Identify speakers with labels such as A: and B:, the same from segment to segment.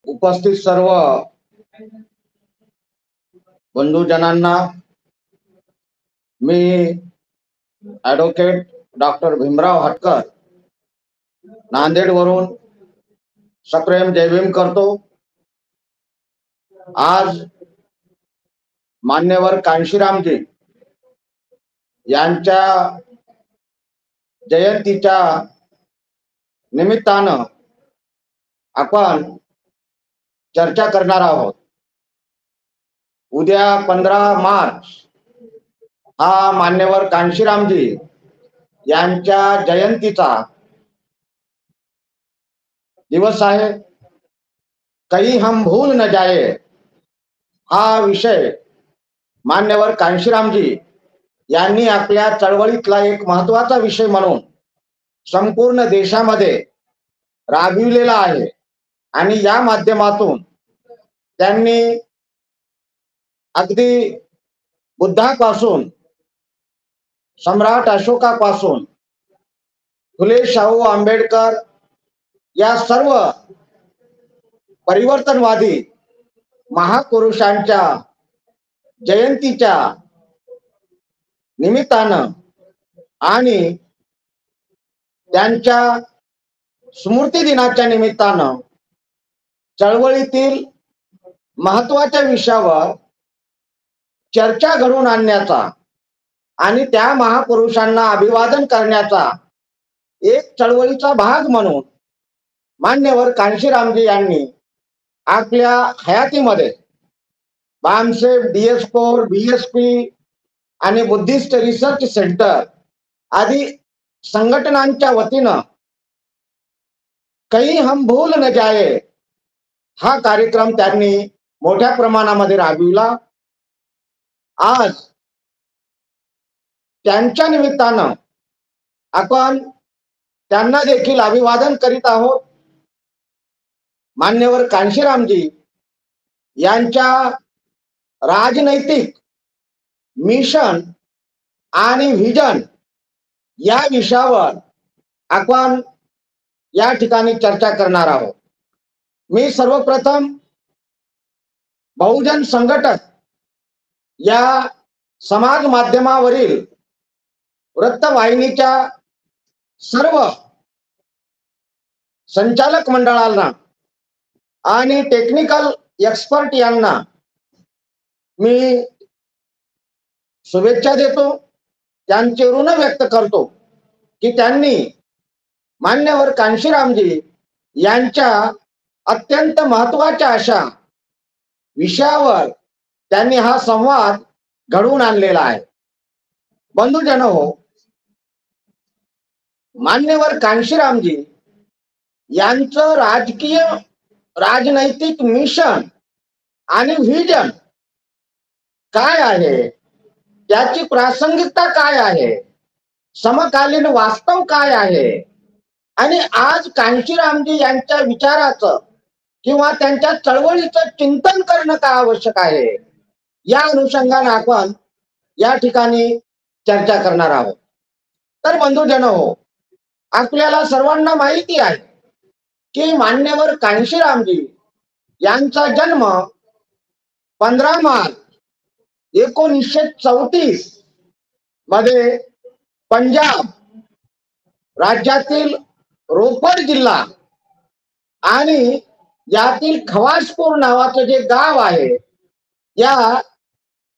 A: उपस्थित सर्व बंधुजनांना मी advocate doctor Bhimrao हटकर नांदेड वरून सप्रेम जय भीम करतो। आज मान्यवर कांशीरामजी यांच्या जयंतीच्या निमित्तानं आपण चर्चा करणार आहोत। उद्या 15 मार्च हा मान्यवर कांशीरामजी यांच्या जयंतीचा दिवस आहे। कहीं हम भूल न जाए हा विषय मान्यवर कांशीरामजी यांनी आपल्या चळवळीतला एक महत्त्वाचा विषय म्हणून संपूर्ण देशामध्ये राबविलेला आहे आणि या माध्यमातून त्यांनी अगदी बुद्धापासून सम्राट अशोकापासून फुले शाहू आंबेडकर या सर्व परिवर्तनवादी महापुरुषांच्या जयंतीच्या निमित्तानं आणि त्यांच्या स्मृती दिनाच्या निमित्तानं चळवळीतील महत्त्वाच्या विषयावर चर्चा घडवून आणण्याचा आणि त्या महापुरुषांना अभिवादन करण्याचा एक चळवळीचा भाग म्हणून मान्यवर कांशीरामजी यांनी आपल्या हयातीमध्ये बामसेफ, DS4, BSP आणि बुद्धिस्ट रिसर्च सेंटर आदी संघटनांच्या वतीनं कहीं हम भूल न जाए हा कार्यक्रम त्यांनी मोठ्या प्रमाणामध्ये राबविला। आज त्यांच्या निमित्तानं आपण त्यांना देखील अभिवादन करीत आहोत। मान्यवर कांशीरामजी यांच्या राजनैतिक मिशन आणि व्हिजन या विषयावर आपण या ठिकाणी चर्चा करणार आहोत। मी सर्वप्रथम बहुजन संघटक या समाज माध्यमावरील वृत्तवाहिनीच्या सर्व संचालक मंडळांना आणि टेक्निकल एक्सपर्ट यांना मी शुभेच्छा देतो, त्यांचे ऋण व्यक्त करतो की त्यांनी मान्यवर कांशीरामजी यांच्या अत्यंत महत्त्वाच्या अशा विषयावर त्यांनी हा संवाद घडवून आणलेला आहे। बंधुजन हो, मान्यवर कांशीरामजी यांचं राजकीय राजनैतिक मिशन आणि व्हिजन काय आहे, त्याची प्रासंगिकता काय आहे, समकालीन वास्तव काय आहे आणि आज कांशीरामजी यांच्या विचाराचं किंवा त्यांच्या चळवळीचं चिंतन करणं का आवश्यक आहे, या अनुषंगाने आपण या ठिकाणी चर्चा करणार आहोत। तर बंधुजन हो, आपल्याला सर्वांना माहिती आहे की मान्यवर कांशीरामजी यांचा जन्म 15 मार्च 1934 मध्ये पंजाब राज्यातील रोपड जिल्हा आणि यातील खवासपूर नावाचं जे गाव आहे या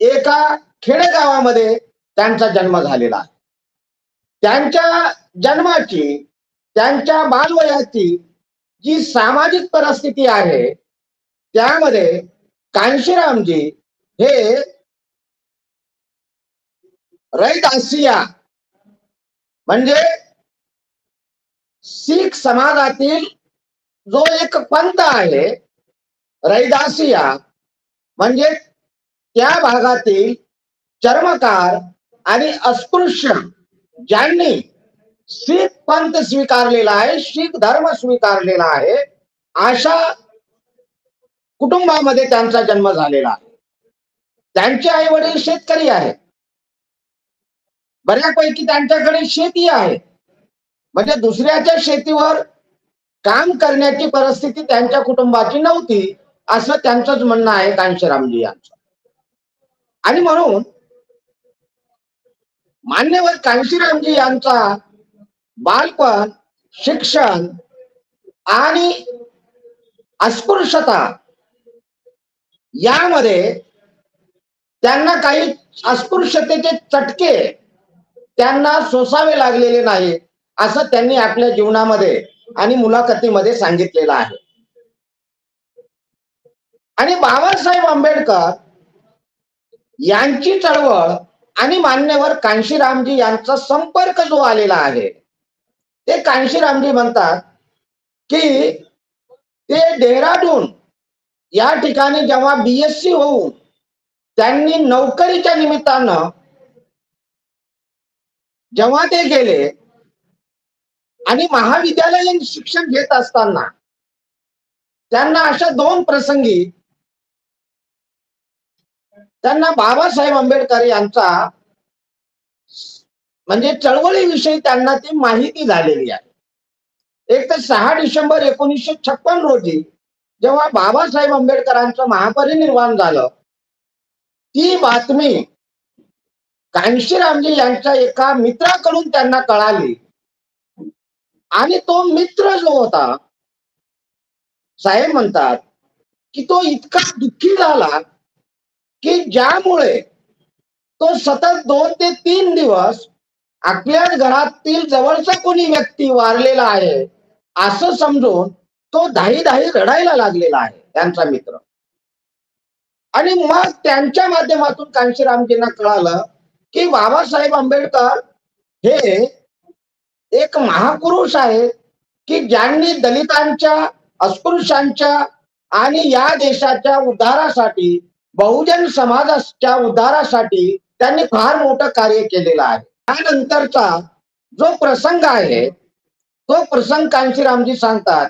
A: एका खेडेगावामध्ये त्यांचा जन्म झालेला आहे। त्यांच्या जन्माची, त्यांच्या बालवयाची जी सामाजिक परिस्थिती आहे त्यामध्ये कांशीरामजी हे रैदासिया म्हणजे शीख समाजातील जो एक पंथ आहे, रैदासिया म्हणजे त्या भागातील चर्मकार आणि अस्पृश्य ज्यांनी शीख पंथ स्वीकारलेला आहे, शीख धर्म स्वीकारलेला आहे, अशा कुटुंबामध्ये त्यांचा जन्म झालेला आहे। त्यांचे आई वडील शेतकरी आहेत, बऱ्यापैकी त्यांच्याकडे शेती आहे, म्हणजे दुसऱ्याच्या शेतीवर काम करण्याची परिस्थिती त्यांच्या कुटुंबाची नव्हती, असं त्यांचंच म्हणणं आहे कांशीरामजी यांचं. आणि म्हणून मान्यवर कांशीरामजी यांचा बालपण, शिक्षण आणि अस्पृश्यता यामध्ये त्यांना काही अस्पृश्यतेचे चटके त्यांना सोसावे लागलेले नाही, असं त्यांनी आपल्या जीवनामध्ये आणि मुलाखतीमध्ये सांगितलेलं आहे. आणि बाबासाहेब आंबेडकर यांची चळवळ आणि मान्यवर कांशीरामजी यांचा संपर्क जो आलेला आहे, ते कांशीरामजी म्हणतात की ते डेहराडून या ठिकाणी जेव्हा BSc होऊन त्यांनी नोकरीच्या निमित्तानं जेव्हा ते गेले आणि महाविद्यालयीन शिक्षण घेत असताना त्यांना अशा 2 प्रसंगी त्यांना बाबासाहेब आंबेडकर यांचा म्हणजे चळवळीविषयी त्यांना ती माहिती झालेली आहे. एक तर 6 डिसेंबर 1956 रोजी जेव्हा बाबासाहेब आंबेडकरांचं महापरिनिर्वाण झालं, ती बातमी कांशीरामजी यांच्या एका मित्राकडून त्यांना कळाली. आणि तो मित्र जो होता, साहेब म्हणतात की तो इतका दुःखी झाला की ज्यामुळे तो सतत 2 ते 3 दिवस आपल्याच घरातील जवळचा कोणी व्यक्ती वारलेला आहे असं समजून तो धाई रडायला लागलेला आहे, त्यांचा मित्र. आणि मग त्यांच्या माध्यमातून कांशीरामजींना कळालं की बाबासाहेब आंबेडकर हे एक महापुरुष आहेत की ज्यांनी दलितांच्या, अस्पृश्यांच्या आणि या देशाच्या उद्धारासाठी, बहुजन समाजाच्या उद्धारासाठी त्यांनी फार मोठं कार्य केलेलं आहे. त्यानंतरचा जो प्रसंग आहे तो प्रसंग कांशीरामजी सांगतात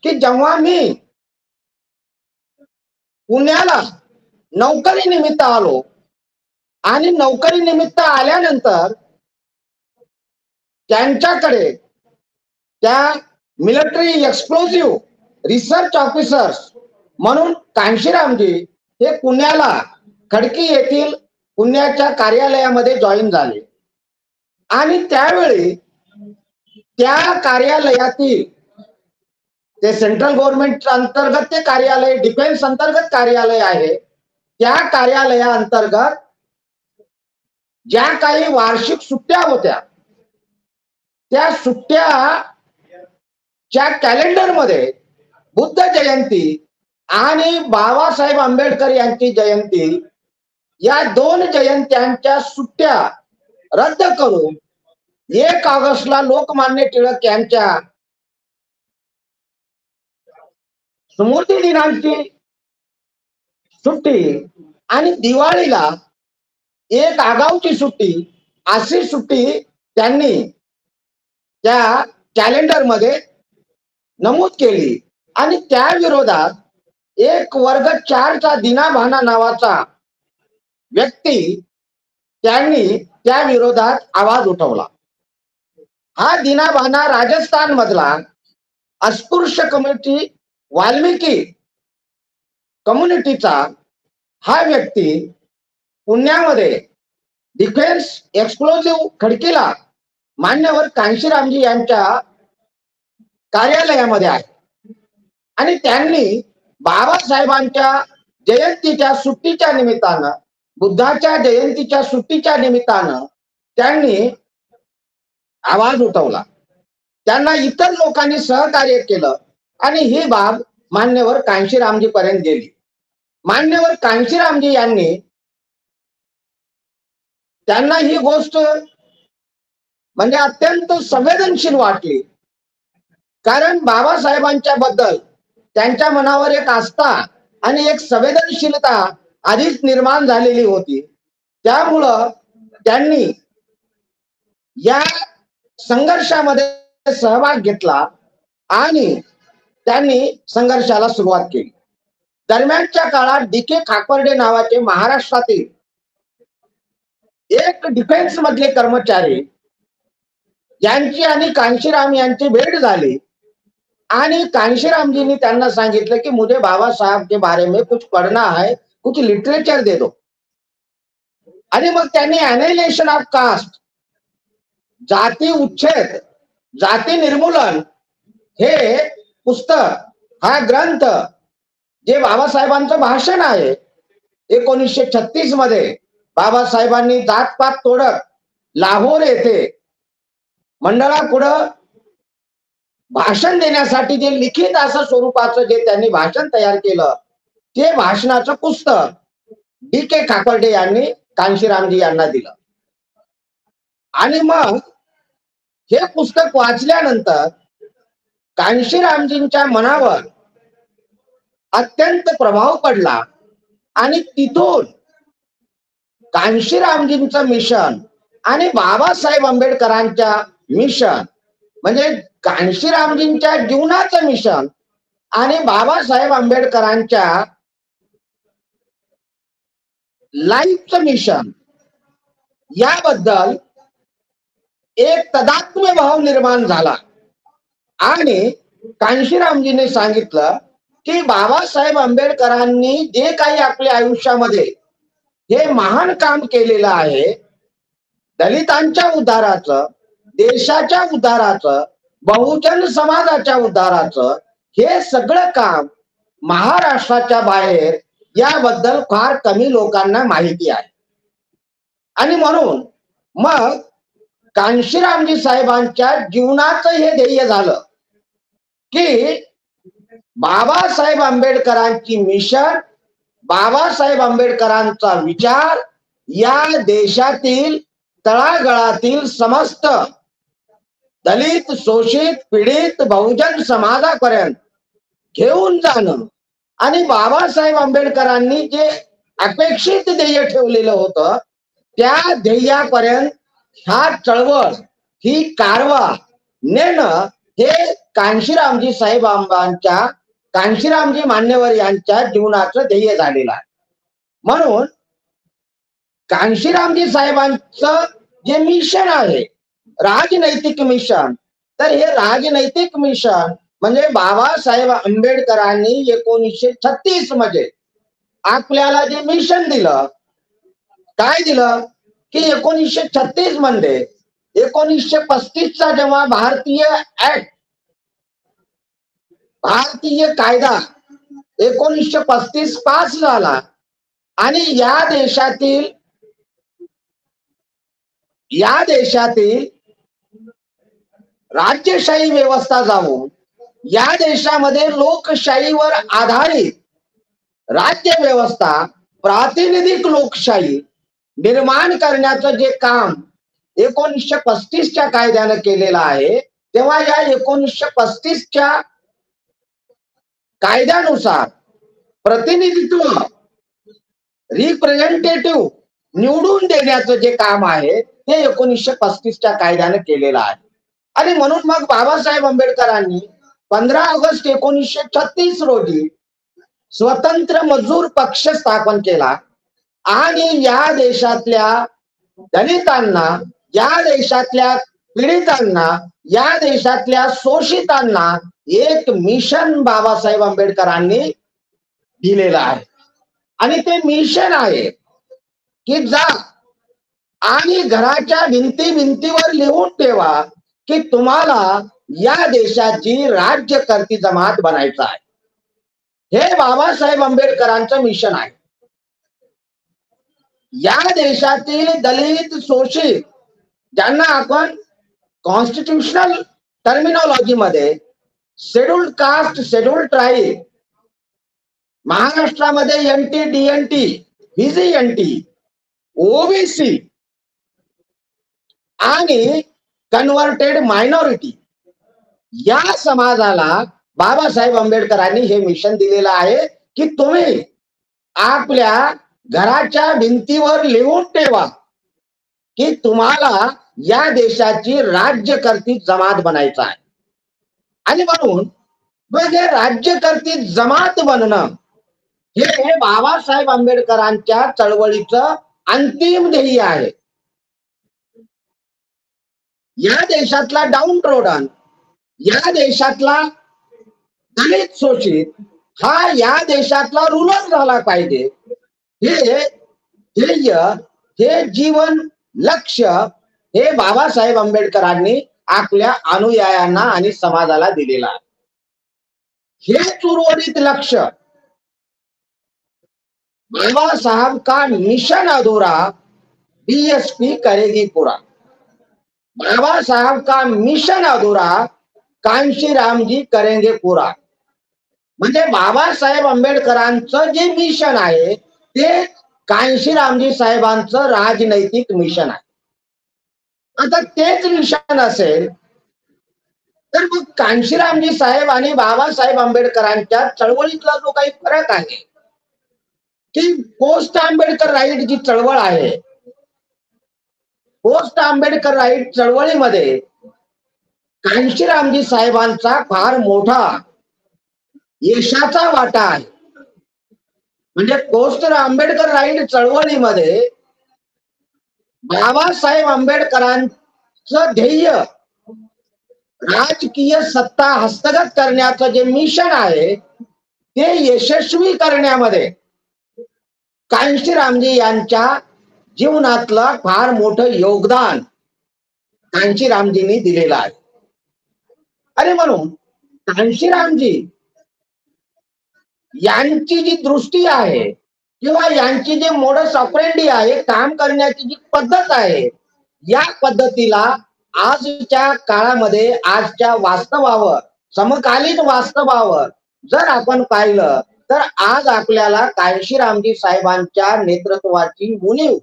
A: की जेव्हा मी पुण्याला नोकरी निमित्त आलो आणि नोकरी निमित्त आल्यानंतर त्यांच्याकडे त्या मिलिटरी एक्सप्लोजिव्ह रिसर्च ऑफिसर्स म्हणून कांशीरामजी हे पुण्याला खडकी येथील पुण्याच्या कार्यालयामध्ये जॉईन झाले. आणि त्यावेळी त्या कार्यालयातील ते सेंट्रल गव्हर्नमेंटच्या अंतर्गत ते कार्यालय, डिफेन्स अंतर्गत कार्यालय आहे, त्या कार्यालया अंतर्गत ज्या काही वार्षिक सुट्ट्या होत्या त्या सुट्ट्याच्या कॅलेंडरमध्ये बुद्ध जयंती आणि बाबासाहेब आंबेडकर यांची जयंती या 2 जयंत्यांच्या सुट्ट्या रद्द करून 1 ऑगस्टला लोकमान्य टिळक यांच्या स्मृती दिनांची सुट्टी आणि दिवाळीला 1 आगाऊची सुट्टी अशी सुट्टी त्यांनी त्या कॅलेंडरमध्ये नमूद केली. आणि त्या विरोधात एक वर्ग 4चा दिनाभाना नावाचा व्यक्ती त्यांनी त्या विरोधात आवाज उठवला. हा दिनाभाना राजस्थान मधला अस्पृश्य कम्युनिटी, वाल्मिकी कम्युनिटीचा हा व्यक्ती पुण्यामध्ये डिफेन्स एक्सप्लोजिव्ह खडकीला मान्यवर कांशीरामजी यांच्या कार्यालयामध्ये आहे. आणि त्यांनी बाबासाहेबांच्या जयंतीच्या सुट्टीच्या निमित्तानं, बुद्धाच्या जयंतीच्या सुट्टीच्या निमित्तानं त्यांनी आवाज उठवला. त्यांना इतर लोकांनी सहकार्य केलं आणि ही बाब मान्यवर कांशीरामजी पर्यंत गेली. मान्यवर कांशीरामजी यांनी त्यांना ही गोष्ट म्हणजे अत्यंत संवेदनशील वाटली, कारण बाबासाहेबांच्या बद्दल त्यांच्या मनावर एक आस्था आणि एक संवेदनशीलता आधीच निर्माण झालेली होती. त्यामुळं त्यांनी या संघर्षामध्ये सहभाग घेतला आणि त्यांनी संघर्षाला सुरुवात केली. दरम्यानच्या काळात DK खापर्डे नावाचे महाराष्ट्रातील एक डिफेन्स मधले कर्मचारी यांची आणि कांशीराम यांची भेट झाली आणि कांशीरामजींनी त्यांना सांगितलं की मुझे बाबा साहब के बारे में कुछ पढ़ना है, कुछ लिटरेचर दे दो. आणि मग त्यांनी अनायलेशन ऑफ कास्ट, जाती उच्छेद, जाती निर्मूलन हे पुस्तक, हा ग्रंथ, जे बाबासाहेबांचं भाषण आहे 1936 मध्ये बाबासाहेबांनी जातपात तोडत लाहोर येथे मंडळापुढं भाषण देण्यासाठी जे लिखित असं स्वरूपाचं जे त्यांनी भाषण तयार केलं, ते भाषणाचं पुस्तक D.K. खापर्डे यांनी कांशीरामजी यांना दिलं. आणि मग हे पुस्तक वाचल्यानंतर कांशीरामजींच्या मनावर अत्यंत प्रभाव पडला आणि तिथून कांशीरामजींचं मिशन आणि बाबासाहेब आंबेडकरांच्या मिशन, म्हणजे कांशीरामजींच्या जीवनाचं मिशन आणि बाबासाहेब आंबेडकरांच्या लाईफचं मिशन, याबद्दल एक तदात्म्य भाव निर्माण झाला. आणि कांशीरामजींनी सांगितलं की बाबासाहेब आंबेडकरांनी जे काही आपल्या आयुष्यामध्ये हे महान काम केलेलं आहे, दलितांच्या उद्धाराचं, देशाच्या उद्धाराचं, बहुजन समाजाच्या उद्धाराचं, हे सगळं काम महाराष्ट्राच्या बाहेर याबद्दल फार कमी लोकांना माहिती आहे. आणि म्हणून मग कांशीरामजी साहेबांच्या जीवनाचं हे ध्येय झालं की बाबासाहेब आंबेडकरांची मिशन, बाबासाहेब आंबेडकरांचा विचार या देशातील तळागाळातील समस्त दलित, शोषित, पीडित, बहुजन समाजापर्यंत घेऊन जाणं. आणि बाबासाहेब आंबेडकरांनी जे अपेक्षित ध्येय ठेवलेलं होतं, त्या ध्येयापर्यंत हा चळवळ, ही कारवा नेणं हे कांशीरामजी साहेबांच्या, कांशीरामजी मान्यवर यांच्या जीवनाचं ध्येय झालेलं आहे. म्हणून कांशीरामजी साहेबांचं जे मिशन आहे, राजनैतिक मिशन, तर हे राजनैतिक मिशन म्हणजे बाबासाहेब आंबेडकरांनी 1936 मध्ये आपल्याला जे मिशन दिलं, काय दिलं की 1936 मध्ये 1935चा जेव्हा भारतीय ऍक्ट, भारतीय कायदा 1935 पास झाला आणि या देशातील राज्यशाही व्यवस्था जाऊन या देशामध्ये लोकशाहीवर आधारित राज्य व्यवस्था, प्रातिनिधिक लोकशाही निर्माण करण्याचं जे काम 1935च्या कायद्यानं केलेलं आहे, तेव्हा या 1935च्या कायद्यानुसार प्रतिनिधित्व, रिप्रेझेंटेटिव्ह निवडून देण्याचं जे काम आहे ते 1935च्या कायद्यानं केलेलं आहे. आणि म्हणून मग बाबासाहेब आंबेडकरांनी 15 ऑगस्ट 1936 रोजी स्वतंत्र मजूर पक्ष स्थापन केला आणि या देशातल्या दलितांना, या देशातल्या पीडितांना, या देशातल्या शोषितांना एक मिशन बाबासाहेब आंबेडकरांनी दिलेलं आहे. आणि ते मिशन आहे की जा आणि घराच्या भिंतीवर लिहून ठेवा की तुम्हाला या देशाची राज्यकर्ती जमात बनायचं आहे. हे बाबासाहेब आंबेडकरांचं मिशन आहे. या देशातील दलित, शोषित, ज्यांना आपण कॉन्स्टिट्यूशनल टर्मिनॉलॉजी मध्ये शेड्यूल्ड कास्ट, शेड्यूल्ड ट्राईब, महाराष्ट्रामध्ये NT, DNT, VGNT, OBC आणि कन्व्हर्टेड मायनॉरिटी, या समाजाला बाबासाहेब आंबेडकरांनी हे मिशन दिलेलं आहे की तुम्ही आपल्या घराच्या भिंतीवर लिहून ठेवा की तुम्हाला या देशाची राज्यकर्ती जमात बनायचं आहे. आणि म्हणून हे राज्यकर्ती जमात बनणं हे बाबासाहेब आंबेडकरांच्या चळवळीचं अंतिम ध्येय आहे. या देशातला डाऊन ट्रोडन, या देशातला दलित शोषित हा या देशातला रूलर झाला पाहिजे, हे ध्येय, हे जीवन लक्ष्य हे बाबासाहेब आंबेडकरांनी आपल्या अनुयायांना आणि समाजाला दिलेला आहे. हेच उर्वरित लक्ष्य बाबा साहब का मिशन अधूरा बीएसपी करेगी पूरा. बाबा साहब का मिशन अधूरा कांशीराम जी करेंगे पूरा. म्हणजे बाबासाहेब आंबेडकरांचं जे मिशन आहे ते कांशीरामजी साहेबांचं राजनैतिक मिशन आहे. आता तेच मिशन असेल तर मग कांशीरामजी साहेब आणि बाबासाहेब आंबेडकरांच्या चळवळीतला जो काही फरक आहे की पोस्ट आंबेडकर राईट जी चळवळ आहे, पोस्ट आंबेडकर राईट चळवळीमध्ये कांशीरामजी साहेबांचा फार मोठा यशाचा वाटा आहे. म्हणजे पोस्ट आंबेडकर राईट चळवळीमध्ये बाबासाहेब आंबेडकरांचं ध्येय राजकीय सत्ता हस्तगत करण्याचं जे मिशन आहे ते यशस्वी करण्यामध्ये कांशीरामजी यांच्या जीवनातलं फार मोठं योगदान कांशीरामजींनी दिलेलं आहे. आणि म्हणून कांशीरामजी यांची जी दृष्टी आहे किंवा यांची जे मोडस ऑपरेंडी आहे, काम करण्याची जी पद्धत आहे, या पद्धतीला आजच्या काळामध्ये, आजच्या वास्तवावर, समकालीन वास्तवावर जर आपण पाहिलं तर आज आपल्याला कांशीरामजी साहेबांच्या नेतृत्वाची उणीव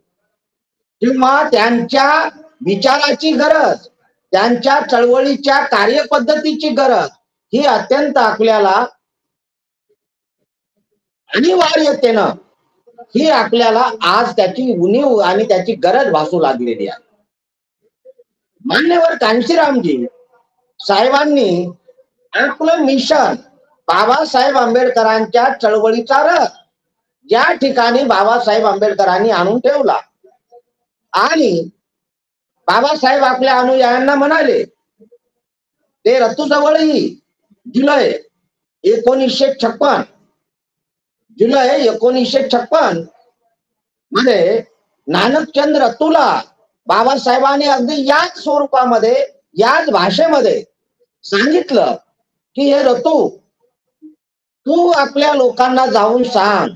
A: किंवा त्यांच्या विचाराची गरज, त्यांच्या चळवळीच्या कार्यपद्धतीची गरज ही अत्यंत आपल्याला अनिवार्यतेनं ही आपल्याला आज त्याची उणीव आणि त्याची गरज भासू लागलेली आहे. मान्यवर कांशीरामजी साहेबांनी आपलं मिशन बाबासाहेब आंबेडकरांच्या चळवळीचा रथ ज्या ठिकाणी बाबासाहेब आंबेडकरांनी आणून ठेवला आणि बाबासाहेब आपल्या अनुयायांना म्हणाले, ते रथूजवळही जुलै 1956 मध्ये नानकचंद रतूला बाबासाहेबांनी अगदी याच स्वरूपामध्ये, याच भाषेमध्ये सांगितलं की हे रतू, तू आपल्या लोकांना जाऊन सांग,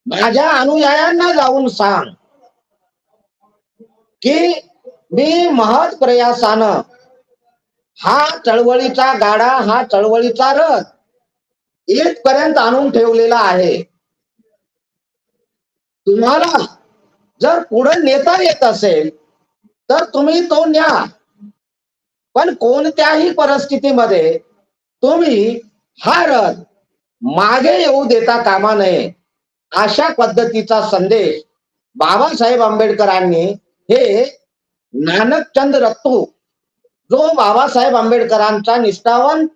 A: माझ्या अनुयायांना जाऊन सांग की मी महत् प्रयासानं हा चळवळीचा गाडा, हा चळवळीचा रथ इथपर्यंत आणून ठेवलेला आहे. तुम्हाला जर पुढे नेता येत असेल तर तुम्ही तो न्या, पण कोणत्याही परिस्थितीमध्ये तुम्ही हा रथ मागे येऊ देता कामा नये. अशा पद्धतीचा संदेश बाबासाहेब आंबेडकरांनी हे नानकचंद रत्तू, जो बाबासाहेब आंबेडकरांचा निष्ठावान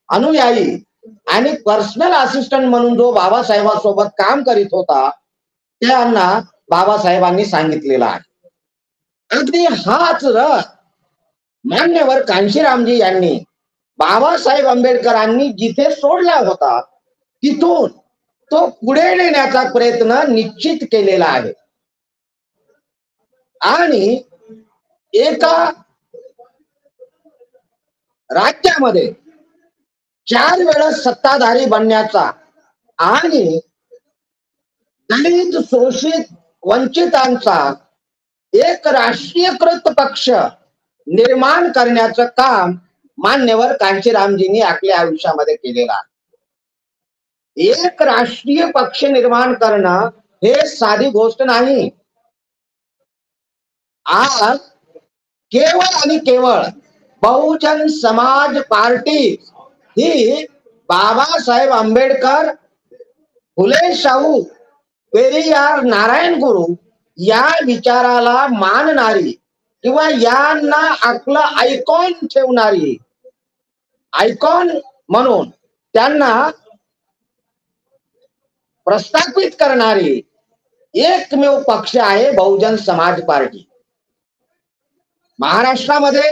A: अनुयायी आणि पर्सनल असिस्टंट म्हणून जो बाबासाहेबांसोबत काम करीत होता, त्यांना बाबासाहेबांनी सांगितलेला आहे. अगदी हाच रथ मान्यवर कांशीरामजी यांनी बाबासाहेब आंबेडकरांनी जिथे सोडला होता तिथून तो पुढे नेण्याचा प्रयत्न निश्चित केलेला आहे. आणि एका राज्यामध्ये 4 वेळेस सत्ताधारी बनण्याचा आणि दलित, शोषित, वंचितांचा एक राष्ट्रीयकृत पक्ष निर्माण करण्याचं काम मान्यवर कांशीरामजींनी आपल्या आयुष्यामध्ये केलेलं आहे. एक राष्ट्रीय पक्ष निर्माण करणं हे साधी गोष्ट नाही. आज केवळ आणि केवळ बहुजन समाज पार्टी ही बाबासाहेब आंबेडकर, फुले शाहू, पेरियार, नारायण गुरु या विचाराला मानणारी किंवा यांना आपलं आयकॉन ठेवणारी, आयकॉन म्हणून त्यांना प्रस्थापित करणारी एकमेव पक्ष आहे बहुजन समाज पार्टी. महाराष्ट्रामध्ये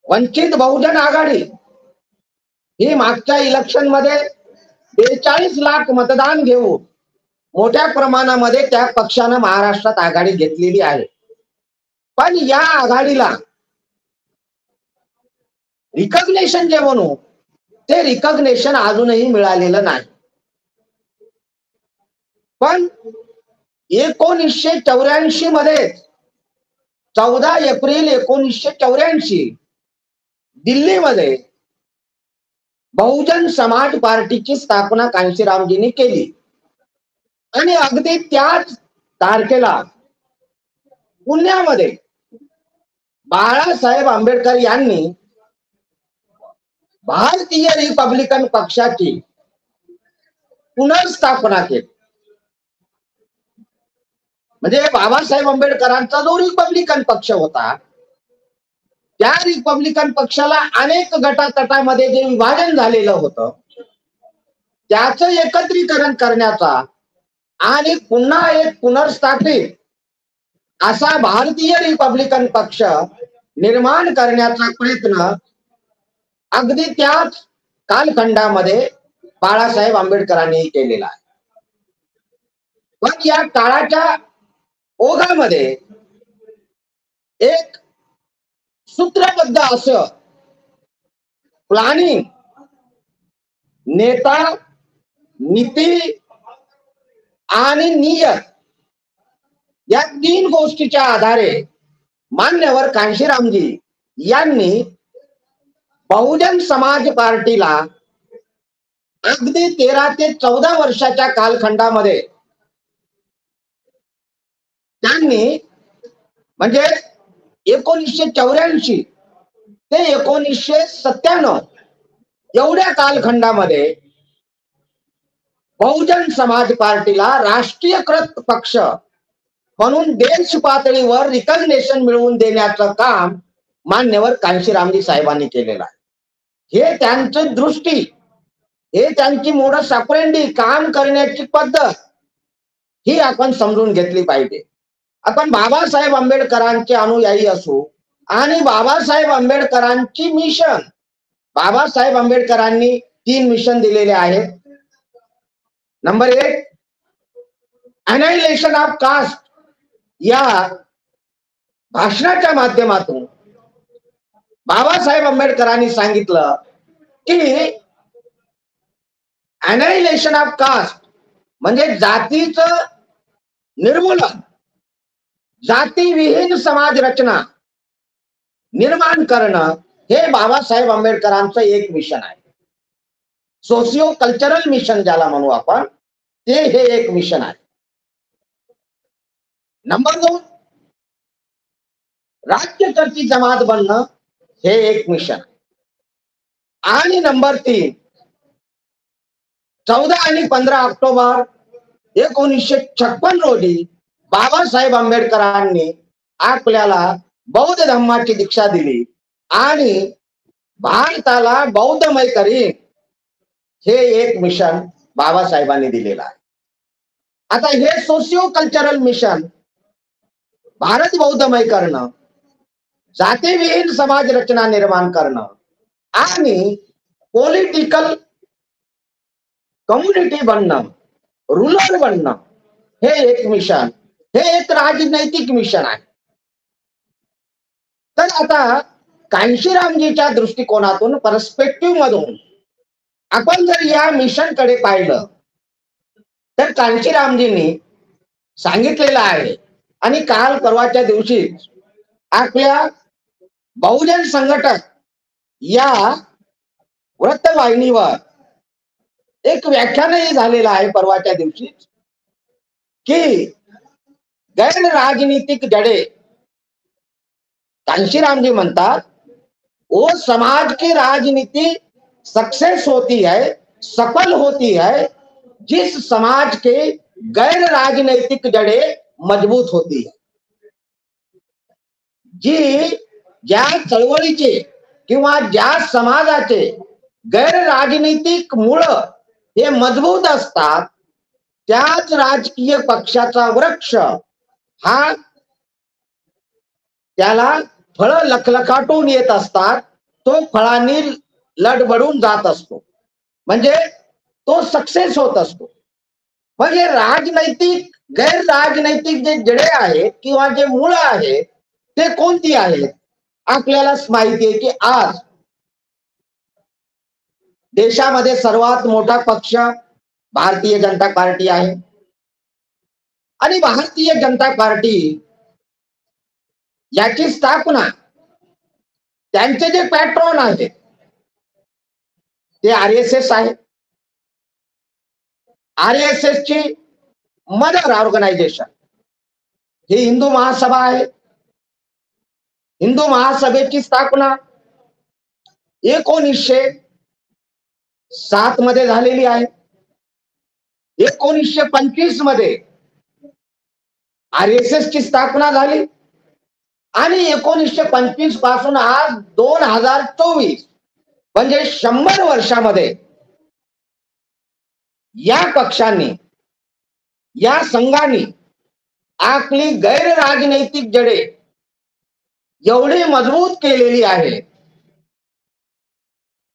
A: वंचित बहुजन आघाडी ही मागच्या इलेक्शन मध्ये 42 लाख मतदान घेऊन मोठ्या प्रमाणामध्ये त्या पक्षानं महाराष्ट्रात आघाडी घेतलेली आहे. पण या आघाडीला रिकॉग्निशन जे म्हणू ते रिकॉग्निशन अजूनही मिळालेलं नाही. पण 1984 मध्ये 14 एप्रिल 1984 दिल्लीमध्ये बहुजन समाज पार्टीची स्थापना कांशीरामजींनी केली आणि अगदी त्याच तारखेला पुण्यामध्ये बाळासाहेब आंबेडकर यांनी भारतीय रिपब्लिकन पक्षाची पुनर्स्थापना केली. म्हणजे बाबासाहेब आंबेडकरांचा जो रिपब्लिकन पक्ष होता त्या रिपब्लिकन पक्षाला अनेक गटातटामध्ये जे विभाजन झालेलं होतं त्याचं एकत्रीकरण करण्याचा आणि पुन्हा एक पुनर्स्थापित असा भारतीय रिपब्लिकन पक्ष निर्माण करण्याचा प्रयत्न अगदी त्याच कालखंडामध्ये बाळासाहेब आंबेडकरांनी केलेला आहे. पण या काळाच्या ओघामध्ये एक सूत्रबद्ध असं प्लॅनिंग, नेता, नीती आणि नियत या 3 गोष्टीच्या आधारे मान्यवर कांशीरामजी यांनी बहुजन समाज पार्टीला अगदी 13 ते 14 वर्षाच्या कालखंडामध्ये त्यांनी म्हणजे 1984 ते 1997 एवढ्या कालखंडामध्ये बहुजन समाज पार्टीला राष्ट्रीयकृत पक्ष म्हणून देश पातळीवर रिकॉग्निशन मिळवून देण्याचं काम मान्यवर कांशीरामजी साहेबांनी केलेलं आहे. हे त्यांची दृष्टी, हे त्यांची मोडस ऑपरेंडी, काम करण्याची पद्धत ही आपण समजून घेतली पाहिजे. आपण बाबासाहेब आंबेडकरांचे अनुयायी असू आणि बाबासाहेब आंबेडकरांची मिशन, बाबासाहेब आंबेडकरांनी 3 मिशन दिलेले आहेत. नंबर 1 अनायलेशन ऑफ कास्ट या भाषणाच्या माध्यमातून बाबासाहेब आंबेडकरांनी सांगितलं की अनायलेशन ऑफ कास्ट म्हणजे जातीचं निर्मूलन, जातीविहीन समाज रचना निर्माण करणं हे बाबासाहेब आंबेडकरांचं एक मिशन आहे. सोशिओ कल्चरल मिशन ज्याला म्हणू आपण, ते हे एक मिशन आहे. नंबर 2 राज्यकर्ती जमात बनणं हे एक मिशन आहे. आणि नंबर 3 14 आणि 15 ऑक्टोबर 1956 रोजी बाबासाहेब आंबेडकरांनी आपल्याला बौद्ध धम्माची दीक्षा दिली आणि भारताला बौद्धमय करीन हे एक मिशन बाबासाहेबांनी दिलेलं आहे. आता हे सोशिओ कल्चरल मिशन भारत बौद्धमय करणं, जातीविहीन समाज रचना निर्माण करणं आणि पॉलिटिकल कम्युनिटी बनणं, रूलर बनणं हे एक मिशन, हे एक राजनैतिक मिशन आहे. तर आता कांशीरामजीच्या दृष्टिकोनातून, पर्स्पेक्टिव्ह मधून आपण जर या मिशन कडे पाहिलं तर कांशीरामजींनी सांगितलेलं आहे आणि काल परवाच्या दिवशी आपल्या बहुजन संघटक या वृत्तवाहिनीवर एक व्याख्यानही झालेलं आहे परवाच्या दिवशी कि गैर राजनीतिक जड़े, कांशीरामजी म्हणतात वो समाज की राजनीति सक्सेस होती है, सफल होती है जिस समाज के गैर राजनैतिक जड़े मजबूत होती है. जी ज्या चळवळीचे किंवा ज्या समाजाचे गैर राजनीतिक मूळ हे मजबूत असतात त्याच राजकीय पक्षाचा वृक्ष हा त्याला फळं लखलखाटून येत असतात तो फळांनी लडबडून जात असतो, म्हणजे तो सक्सेस होत असतो. म्हणजे राजनैतिक गैर राजनैतिक जे जडे आहेत किंवा जे मुळं आहेत ते कोणती आहेत? आपल्यालाच माहिती आहे की आज देशामध्ये सर्वात मोठा पक्ष भारतीय जनता पार्टी आहे. आणि भारतीय जनता पार्टी याची स्थापना त्यांचे जे पॅट्रॉन आहेत ते RSS आहे. RSS ची मदर ऑर्गनायझेशन ही हिंदू महासभा आहे. हिंदू महासभेची स्थापना 1907 मध्ये झालेली आहे. 1925 मध्ये RSS ची स्थापना झाली आणि 1925 पासून आज 2024 म्हणजे 100 वर्षामध्ये या पक्षांनी, या संघाने आपली गैर राजनैतिक जडे एवढी मजबूत केलेली आहे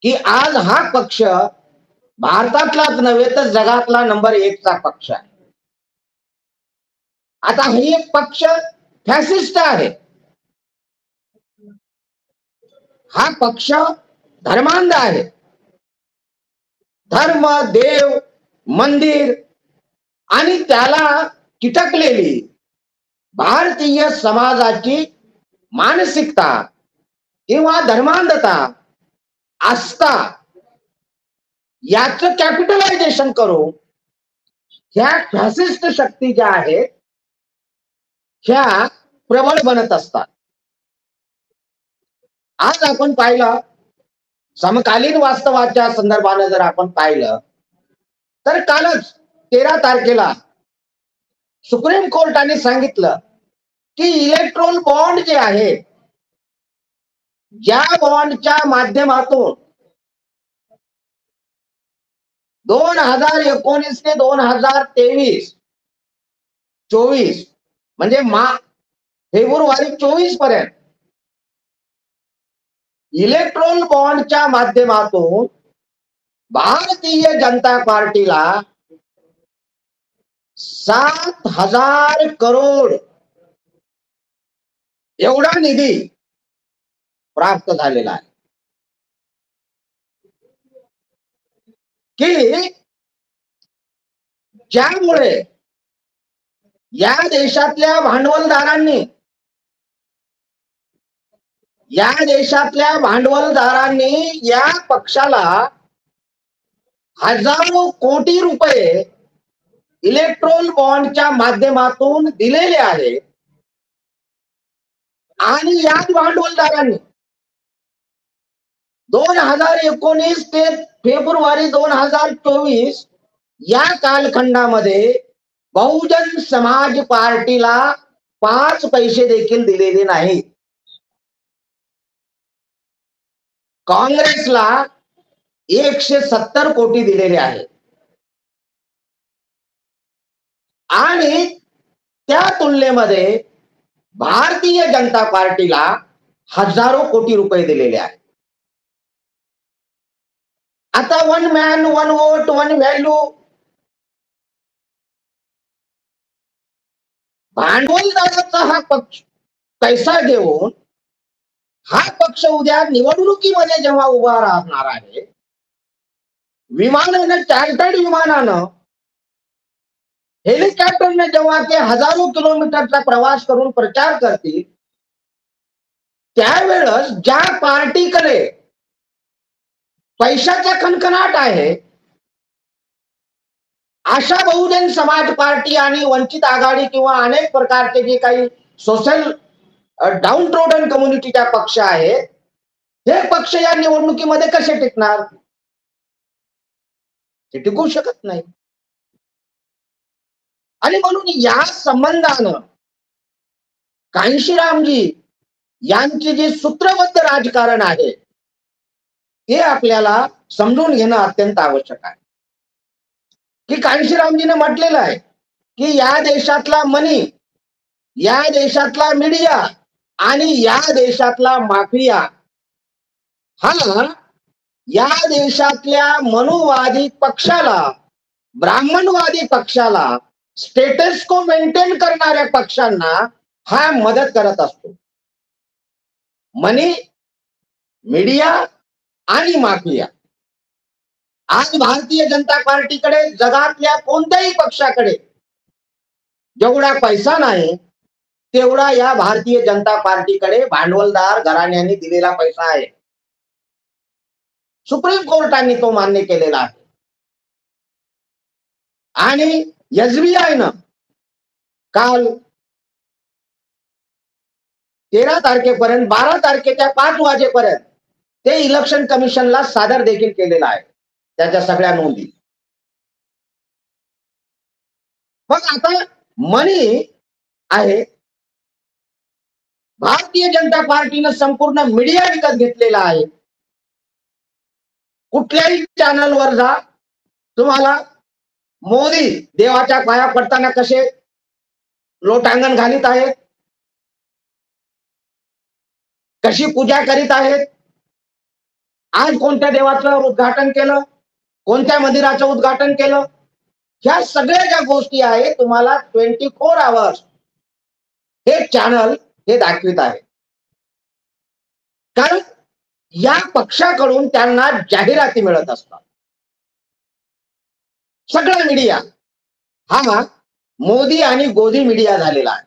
A: की आज हा पक्ष भारतातलाच नव्हे तर जगातला नंबर 1 चा पक्ष आहे. आता ही एक पक्ष फॅसिस्ट आहे. हा पक्ष धर्मांध आहे. धर्म, देव, मंदिर आणि त्याला चिटकलेली भारतीय समाजाची मानसिकता किंवा धर्मांधता, आस्था याचं कॅपिटलायझेशन करून ह्या फॅसिस्ट शक्ती ज्या आहेत ह्या प्रबळ बनत असतात. आज आपण पाहिलं समकालीन वास्तवाच्या संदर्भाने जर आपण पाहिलं तर कालच 13 तारखेला सुप्रीम कोर्टाने सांगितलं की इलेक्ट्रोल बॉन्ड जे आहे, ज्या बॉन्डच्या माध्यमातून 2019 ते 2023-24 म्हणजे फेब्रुवारी 24 पर्यंत इलेक्ट्रोल बॉन्डच्या माध्यमातून भारतीय जनता पार्टीला 7,000 करोड एवढा निधी प्राप्त झालेला आहे की ज्यामुळे या देशातल्या भांडवलदारांनी या पक्षाला हजारो कोटी रुपये इलेक्ट्रोल बॉन्डच्या माध्यमातून दिलेले आहेत. आणि या भांडवलदारांनी 2019 ते फेब्रुवारी 2024 या कालखंडामध्ये बहुजन समाज पार्टीला 5 पैसे देखील दिलेले नाहीत. काँग्रेसला 170 कोटी दिलेले आहेत आणि त्या तुलनेमध्ये भारतीय जनता पार्टीला हजारो कोटी रुपये दिलेले आहेत. आता 1 मॅन 1 वोट 1 व्हॅल्यू, भांडवलदाराचा हा पक्ष पैसा घेऊन हा पक्ष उद्या निवडणुकीमध्ये जेव्हा उभा राहणार आहे, विमानानं, चार्टर्ड विमानानं, हेलिकॉप्टरने जेव्हा ते हजारो किलोमीटरचा प्रवास करून प्रचार करतील, त्यावेळेस ज्या पार्टीकडे पैशाचा खणखणाट आहे अशा बहुजन समाज पार्टी आणि वंचित आघाडी किंवा अनेक प्रकारचे जे काही सोशल डाऊन ट्रोडन कम्युनिटीच्या पक्ष आहेत, हे पक्ष या निवडणुकीमध्ये कसे टिकणार? ते टिकू शकत नाही. आणि म्हणून या संबंधानं कांशीरामजी यांचे जे सूत्रबद्ध राजकारण आहे ते आपल्याला समजून घेणं अत्यंत आवश्यक आहे. की कांशीरामजीने म्हटलेलं आहे की या देशातला मनी, या देशातला मीडिया आणि या देशातला माफिया हा या देशातल्या मनुवादी पक्षाला, ब्राह्मणवादी पक्षाला, स्टेटस को मेंटेन करणाऱ्या पक्षांना हा मदत करत असतो. मनी, मीडिया आणि माफिया. आज भारतीय जनता पार्टीकडे जगातल्या कोणत्याही पक्षाकडे जेवढा पैसा नाही तेवढा या भारतीय जनता पार्टीकडे भांडवलदार घराण्यांनी दिलेला पैसा आहे. सुप्रीम कोर्टाने तो मान्य केलेला आहे. आणि एसबीआयनं काल 13 तारखेपर्यंत 12 तारखेच्या 5 वाजेपर्यंत ते इलेक्शन कमिशनला सादर देखील केलेला आहे त्याच्या सगळ्या नोंदी. मग आता मनी आहे, भारतीय जनता पार्टीनं संपूर्ण मीडिया विकत घेतलेला आहे. कुठल्याही चॅनलवर जा, तुम्हाला मोदी देवाच्या पाया पडताना कसे लोटांगण घालीत आहेत, कशी पूजा करीत आहेत, आज कोणत्या देवाचं उद्घाटन केलं, कोणत्या मंदिराचं उद्घाटन केलं, ह्या सगळ्या ज्या गोष्टी आहेत तुम्हाला 24 आवर्स हे चॅनल हे दाखवित आहे. कारण या पक्षाकडून त्यांना जाहिराती मिळत असतात. सगळा मीडिया हा मोदी आणि गोदी मीडिया झालेला आहे.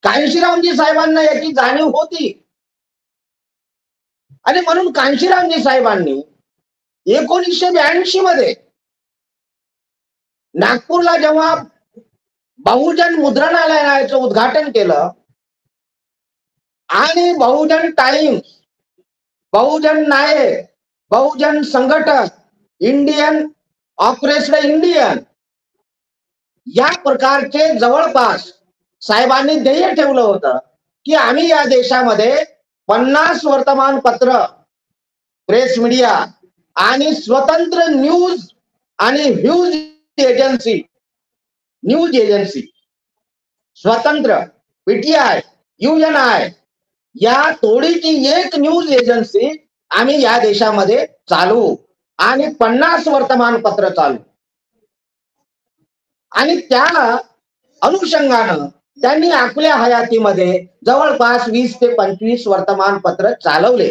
A: कांशीरामजी साहेबांना याची जाणीव होती आणि म्हणून कांशीरामजी साहेबांनी 1982 मध्ये नागपूरला जेव्हा बहुजन मुद्रणालयाचं उद्घाटन केलं आणि बहुजन टाइम्स, बहुजन नायक, बहुजन संघटक, इंडियन ऑपरेशन इंडियन या प्रकारचे जवळपास साहेबांनी ध्येय ठेवलं होतं की आम्ही या देशामध्ये 50 वर्तमानपत्र, प्रेस मीडिया आणि स्वतंत्र न्यूज आणि न्यूज एजन्सी स्वतंत्र पीटीआय, UNI या तोडीची एक न्यूज एजन्सी आम्ही या देशामध्ये चालवू आणि 50 वर्तमानपत्र चालू. आणि त्या अनुषंगानं त्यांनी आपल्या हयातीमध्ये जवळपास 20 ते 25 वर्तमानपत्र चालवले.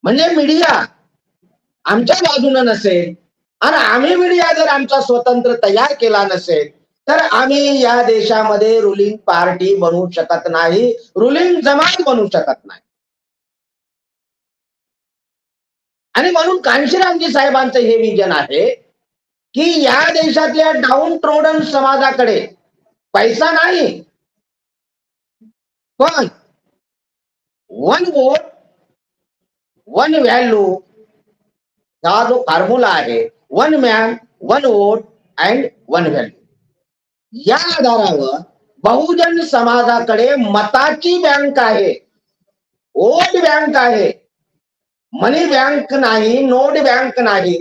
A: म्हणजे मीडिया आमच्या बाजूने नसेल आणि आम्ही मीडिया जर आमचा स्वतंत्र तयार केला नसेल तर आम्ही या देशामध्ये रुलिंग पार्टी बनवू शकत नाही, रुलिंग जमात बनवू शकत नाही. आणि म्हणून कांशीरामजी साहेबांचं हे विजन आहे की या देशातल्या डाऊन ट्रोडन समाजाकडे पैसा नाही, पण 1 वोट 1 व्हॅल्यू हा जो फॉर्म्युला आहे, 1 मॅन 1 वोट अँड 1 व्हॅल्यू, या आधारावर बहुजन समाजाकडे मताची बँक आहे, वोट बँक आहे, मनी बँक नाही, नोट बँक नाही,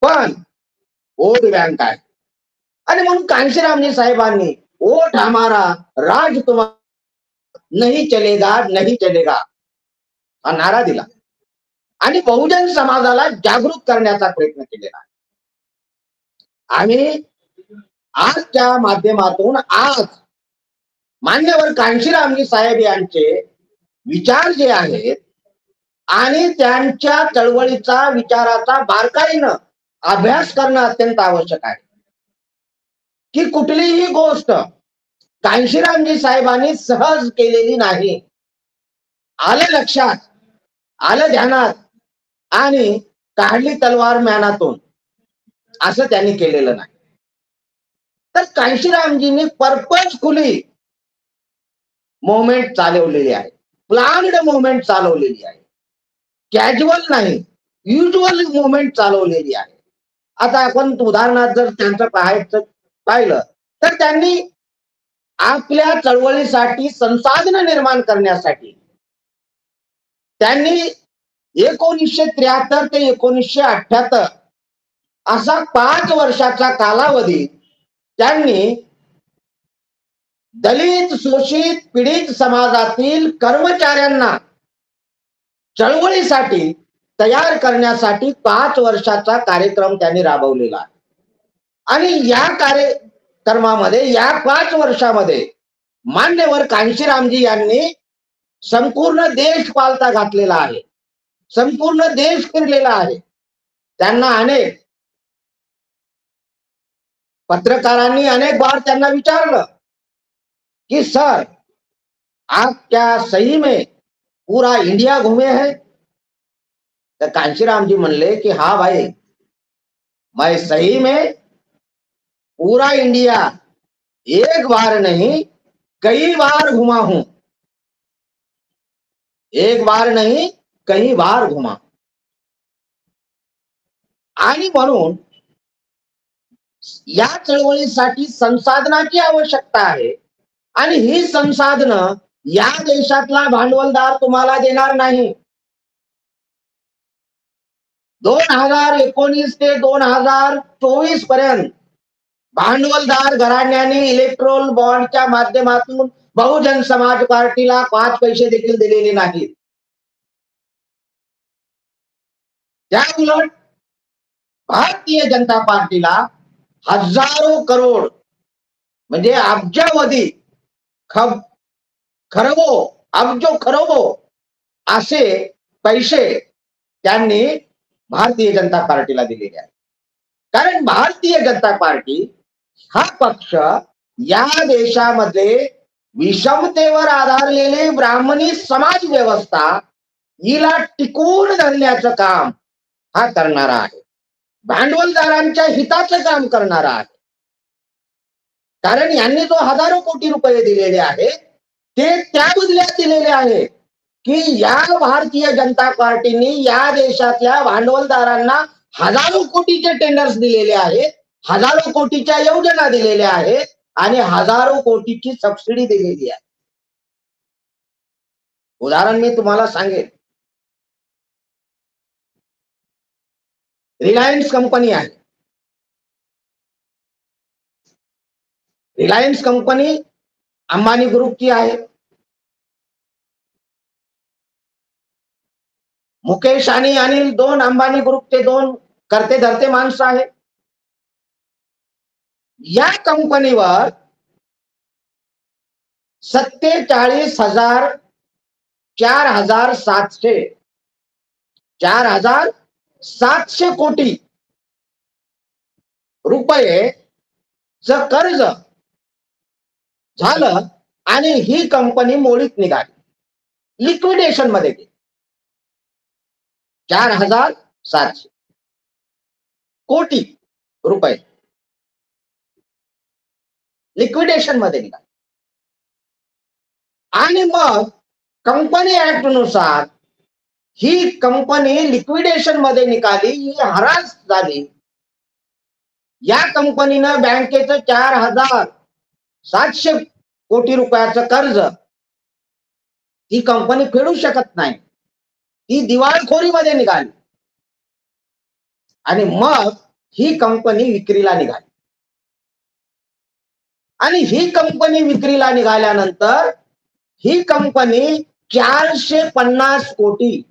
A: पण वोट बँक आहे. आणि म्हणून कांशीरामजी साहेबांनी वोट हमारा राज तुम्हारा नहीं चलेगा नहीं चलेगा हा नारा दिला आणि बहुजन समाजाला जागृत करण्याचा प्रयत्न केलेला आहे. आम्ही आजच्या माध्यमातून आज मान्यवर कांशीरामजी साहेब यांचे विचार जे आहेत आणि त्यांच्या चळवळीचा विचाराचा बारकाईनं अभ्यास करणं अत्यंत आवश्यक आहे. की कुठलीही गोष्ट कांशीरामजी साहेबांनी सहज केलेली नाही. आलं लक्षात, आलं ध्यानात आणि काढली तलवार म्यानातून असं त्यांनी केलेलं नाही. तर कांशीरामजींनी पर्पजफुली मुवमेंट चालवलेली आहे, प्लॅन्ड मुवमेंट चालवलेली आहे, कॅज्युअल नाही, युज्युअल मुवमेंट चालवलेली आहे. आता आपण उदाहरणार्थ जर त्यांचं पाहिलं तर त्यांनी आपल्या चळवळीसाठी संसाधन निर्माण करण्यासाठी त्यांनी 1973 ते 1978 असा 5 वर्षाचा कालावधी त्यांनी दलित, शोषित, पीडित समाजातील कर्मचाऱ्यांना चळवळीसाठी तयार करण्यासाठी 5 वर्षाचा कार्यक्रम त्यांनी राबवलेला आहे. आणि या कार्यक्रमामध्ये या 5 वर्षामध्ये मान्यवर कांशीरामजी यांनी संपूर्ण देश पालथा घातलेला आहे, संपूर्ण देश फिरलेला आहे. त्यांना अनेक पत्रकारांनी अनेक बार त्यांना विचारलं कि सर आप क्या सही में पूरा इंडिया घूमे हैं? तो कांशीराम जी म्हणले कि हाँ भाई, मैं सही में पूरा इंडिया एक बार नहीं कई बार घुमा हूं, एक बार नहीं कई बार घुमा. आणि म्हणून या चळवळीसाठी संसाधनाची आवश्यकता आहे. आणि ही संसाधनं या देशातला भांडवलदार तुम्हाला देणार नाही. 2019 ते 2024 पर्यंत भांडवलदार घराण्यांनी इलेक्ट्रोल बॉन्डच्या माध्यमातून बहुजन समाज पार्टीला 5 पैसे देखील दिलेले नाहीत. त्या उलट भारतीय जनता पार्टीला हजारो करोड म्हणजे अब्जावधी खरबो अब्जो खरबो असे पैसे त्यांनी भारतीय जनता पार्टीला दिलेले आहेत. कारण भारतीय जनता पार्टी हा पक्ष या देशामध्ये विषमतेवर आधारलेली ब्राह्मणी समाज व्यवस्था हिला टिकवून धरण्याचं काम हा करणारा आहे. भांडवलदारांच्या हिताचं काम करणारा आहे. कारण यांनी जो हजारो कोटी रुपये दिलेले आहेत ते त्या बदल्यात दिलेले आहे की या भारतीय जनता पार्टीने या देशातल्या भांडवलदारांना हजारो कोटीचे टेंडर्स दिलेले आहेत, हजारो कोटीच्या योजना दिलेल्या आहेत आणि हजारो कोटीची सबसिडी दिलेली आहे. उदाहरण मी तुम्हाला सांगेन. रिलायन्स कंपनी आहे. रिलायन्स कंपनी अंबानी ग्रुपची आहे. मुकेश आणि अनिल 2 अंबानी ग्रुपचे 2 करते धरते माणसं आहेत. या कंपनीवर 47,700 कोटी रुपयेचं कर्ज झालं आणि ही कंपनी मोडीत निघाली, लिक्विडेशन मध्ये गेली. 4,700 कोटी रुपये लिक्विडेशन मध्ये निघाले. आणि मग कंपनी ऍक्ट नुसार ही कंपनी लिक्विडेशन मध्ये निघाली, ही हरास झाली. या कंपनीनं बँकेचं 4,700 कोटी रुपयाचं कर्ज ही कंपनी फेडू शकत नाही, ती दिवाळखोरीमध्ये निघाली. आणि मग ही कंपनी विक्रीला निघाली. आणि ही कंपनी विक्रीला निघाल्यानंतर ही कंपनी 450 कोटी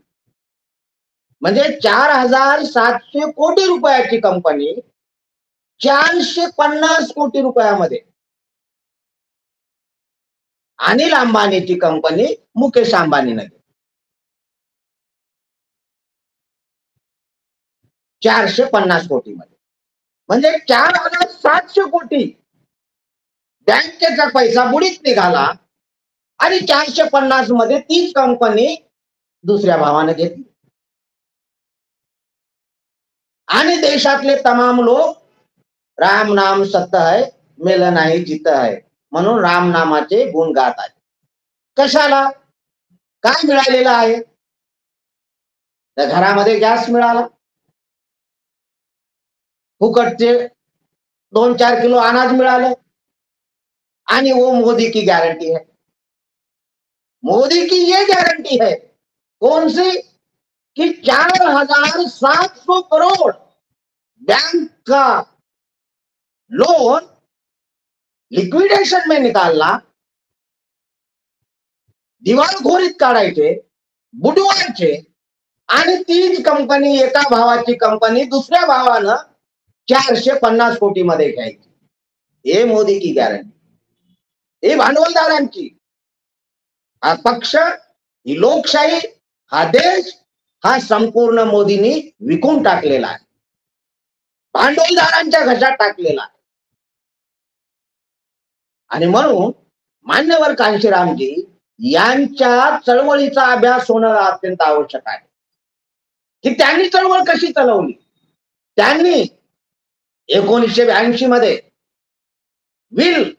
A: म्हणजे 4,700 कोटी रुपयाची कंपनी 450 कोटी रुपयामध्ये अनिल अंबानीची कंपनी मुकेश अंबानीने 450 कोटी मध्ये म्हणजे 4,700 कोटी बँकेचा पैसा बुडीत निघाला आणि 450 मध्ये तीच कंपनी दुसऱ्या भावाने घेतली. आणि देशातले तमाम लोक राम नाम सत्य है मेलं नाही जित है म्हणून राम नामाचे गुण गात आहेत. कशाला? काय मिळालेलं आहे? तर घरामध्ये गॅस मिळाला, फुकटचे 2-4 किलो अनाज मिळालं आणि वो मोदी की गारंटी है. मोदी की ये गारंटी है कौन सी कि 4,700 करोड़ बैंक का लोन लिक्विडेशन में निकालना दिवाळखोरीत काढायचे, बुडवायचे आणि तीच कंपनी, एका भावाची कंपनी दुसऱ्या भावानं 450 कोटी मध्ये घ्यायची. हे मोदी की गॅरंटी, हे भांडवलदारांची. हा पक्ष, ही लोकशाही, हा देश, हा संपूर्ण मोदींनी विकून टाकलेला आहे, भांडवलदारांच्या घशात टाकलेला आहे. आणि म्हणून मान्यवर कांशीरामजी यांच्या चळवळीचा अभ्यास होणं अत्यंत आवश्यक आहे, की त्यांनी चळवळ कशी चालवली. त्यांनी 1982 मध्ये will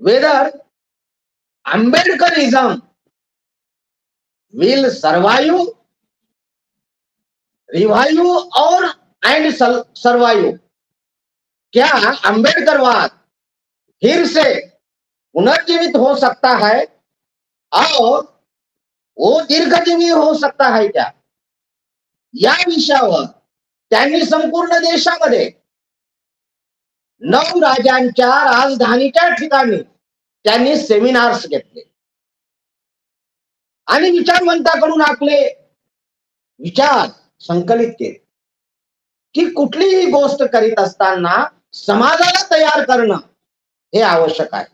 A: whether Ambedkarism will survive, revive और एंड सर्वाइव, क्या अंबेडकरवाद फिर से पुनर्जीवित हो सकता है और वो दीर्घजीवी हो सकता है क्या, या विषयावर त्यांनी संपूर्ण देशामध्ये 9 राज्यांच्या राजधानीच्या ठिकाणी त्यांनी सेमिनार्स घेतले आणि विचारवंताकडून आपले विचार संकलित केले, की कुठलीही गोष्ट करीत असताना समाजाला तयार करणं हे आवश्यक आहे,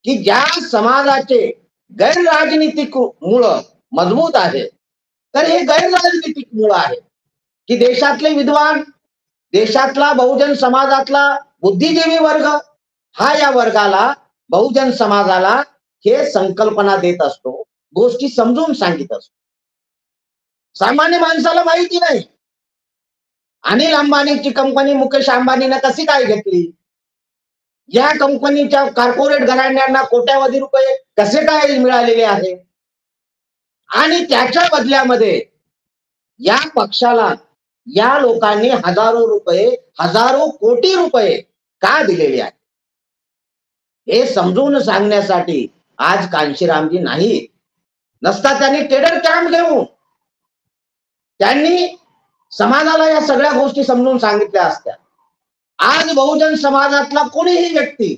A: की ज्या समाजाचे गैरराजनीतिक मूळ मजबूत आहे, तर हे गैरराजनीतिक मूळ आहे, की देशातले विद्वान, देशातला बहुजन समाजातला बुद्धिजीवी वर्ग हा या वर्गाला, बहुजन समाजाला हे संकल्पना देत असतो, गोष्टी समजून सांगित असतो. सामान्य माणसाला माहिती नाही अनिल अंबानीची कंपनी मुकेश अंबानीनं कशी काय घेतली, या कंपनीच्या कॉर्पोरेट घराण्यांना कोट्यावधी रुपये कसे काय मिळालेले आहे, आणि त्याच्या बदल्यामध्ये या पक्षाला या लोकांनी हजारो रुपये, हजारो कोटी रुपये का दिलेले आहेत, हे समजून सांगण्यासाठी आज कांशीरामजी नाही. नसता त्यांनी टेडर कॅम्प घेऊन त्यांनी समाजाला या सगळ्या गोष्टी समजून सांगितल्या असत्या. आज बहुजन समाजातला कोणीही व्यक्ती,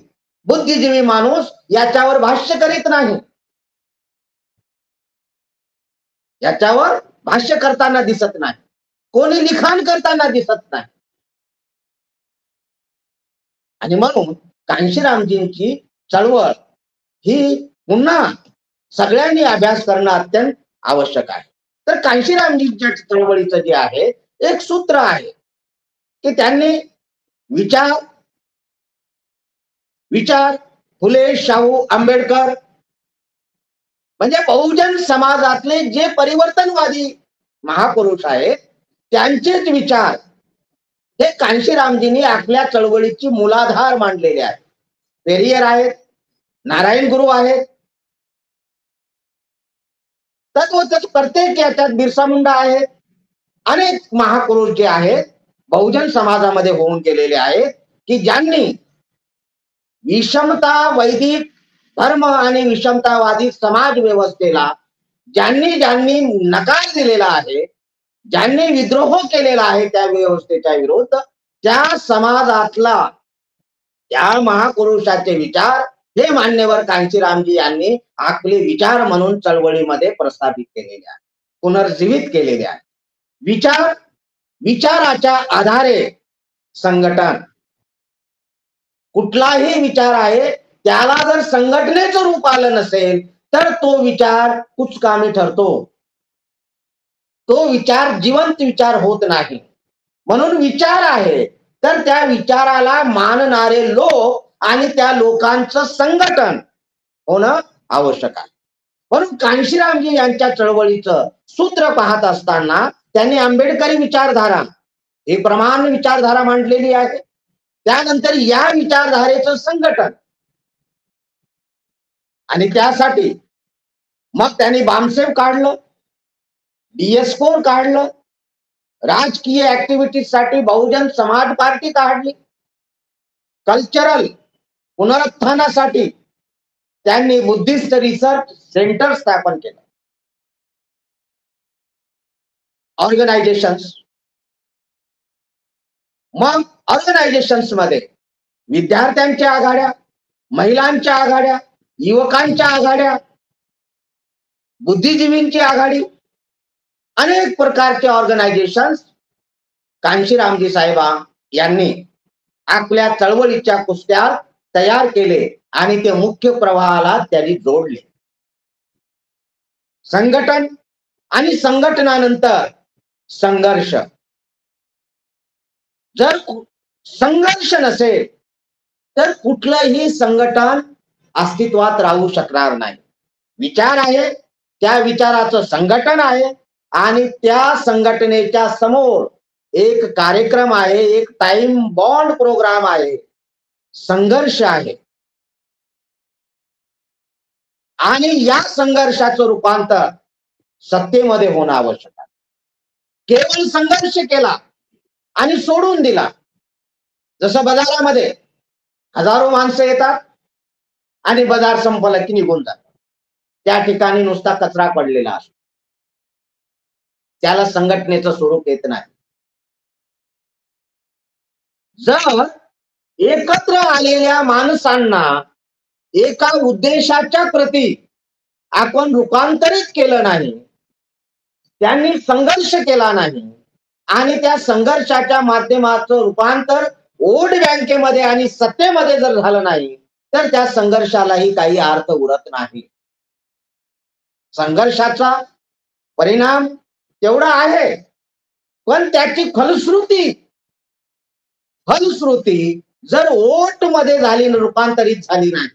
A: बुद्धिजीवी माणूस याच्यावर भाष्य करीत नाही, याच्यावर भाष्य करताना दिसत नाही, कोणी लिखाण करताना दिसत नाही. आणि म्हणून कांशीरामजींची चळवळ ही पुन्हा सगळ्यांनी अभ्यास करणं अत्यंत आवश्यक आहे. तर कांशीरामजींच्या चळवळीचं जे आहे एक सूत्र आहे, की त्यांनी विचार फुले शाहू आंबेडकर म्हणजे बहुजन समाजातले जे परिवर्तनवादी महापुरुष आहेत त्यांचेच विचार हे कांशीरामजींनी आपल्या चळवळीची मूलाधार मांडलेले आहेत. पेरियर आहेत, नारायण गुरु आहेत, तत्वच प्रत्येक याच्यात बिरसा मुंडा आहेत, अनेक महापुरुष जे आहेत बहुजन समाजामध्ये होऊन गेलेले आहेत, की ज्यांनी विषमता वैदिक धर्म आणि विषमतावादी समाज व्यवस्थेला ज्यांनी नकार दिलेला आहे, ज्यांनी विद्रोह केलेला आहे त्या व्यवस्थेच्या विरुद्ध, त्या समाजातला त्या महापुरुषाचे विचार हे मान्यवर कांशीरामजी यांनी आपले विचार म्हणून चळवळीमध्ये प्रस्थापित केलेले आहे, पुनर्जीवित केलेले आहे. विचाराच्या आधारे संघटन, कुठलाही विचार आहे त्याला जर संघटनेचं रूप आलं नसेल तर तो विचार कुचकामी ठरतो, तो विचार जिवंत विचार होत नाही. म्हणून विचार आहे तर त्या विचाराला मानणारे लोक आणि त्या लोकांचं संघटन होणं आवश्यक आहे. म्हणून कांशीरामजी यांच्या चळवळीचं सूत्र पाहत असताना त्यांनी आंबेडकरी विचारधारा ही प्रमाण विचारधारा मांडलेली आहे. त्यानंतर या विचारधारेचं संघटन, आणि त्यासाठी मग त्यांनी बामसेव काढलं, डीएस कोर काढलं, राजकीय ऍक्टिव्हिटीज साठी बहुजन समाज पार्टी काढली, कल्चरल पुनरुत्थानासाठी त्यांनी बुद्धिस्ट रिसर्च सेंटर स्थापन केलं, ऑर्गनायझेशन्स. मग ऑर्गनायझेशन्स मध्ये विद्यार्थ्यांच्या आघाड्या, महिलांच्या आघाड्या, युवकांच्या आघाड्या, बुद्धिजीवींची आघाडी, अनेक प्रकारचे ऑर्गनायझेशन्स कांशीरामजी साहेबा यांनी आपल्या चळवळीच्या कुस्त्या तयार केले आणि ते मुख्य प्रवाहाला त्यांनी जोडले. संघटन आणि संघटनानंतर संघर्ष. जर संघर्ष नसेल तर कुठलंही संघटन अस्तित्वात राहू शकणार नाही. विचार आहे, त्या विचाराचं संघटन आहे आणि त्या संघटनेच्या समोर एक कार्यक्रम आहे, एक टाइम बॉन्ड प्रोग्राम आहे, संघर्ष आहे. आणि या संघर्षाचं रूपांतर सत्तेमध्ये होणं आवश्यक आहे. केवळ संघर्ष केला आणि सोडून दिला, जसं बाजारामध्ये हजारो माणसं येतात आणि बाजार संपला की निघून जातात, त्या ठिकाणी नुसता कचरा पडलेला असतो, त्याला संघटनेचं स्वरूप येत नाही. जर एकत्र आलेल्या माणसांना एका उद्देशाच्या प्रती आपण रूपांतरित केलं नाही, त्यांनी संघर्ष केला नाही आणि त्या संघर्षाच्या माध्यमाचं रूपांतर वोट बँकेमध्ये आणि सत्तेमध्ये जर झालं नाही तर त्या संघर्षालाही काही अर्थ उरत नाही. संघर्षाचा परिणाम तेवढा आहे, पण त्याची फलश्रुती जर वोट मध्ये झाली, रूपांतरित झाली नाही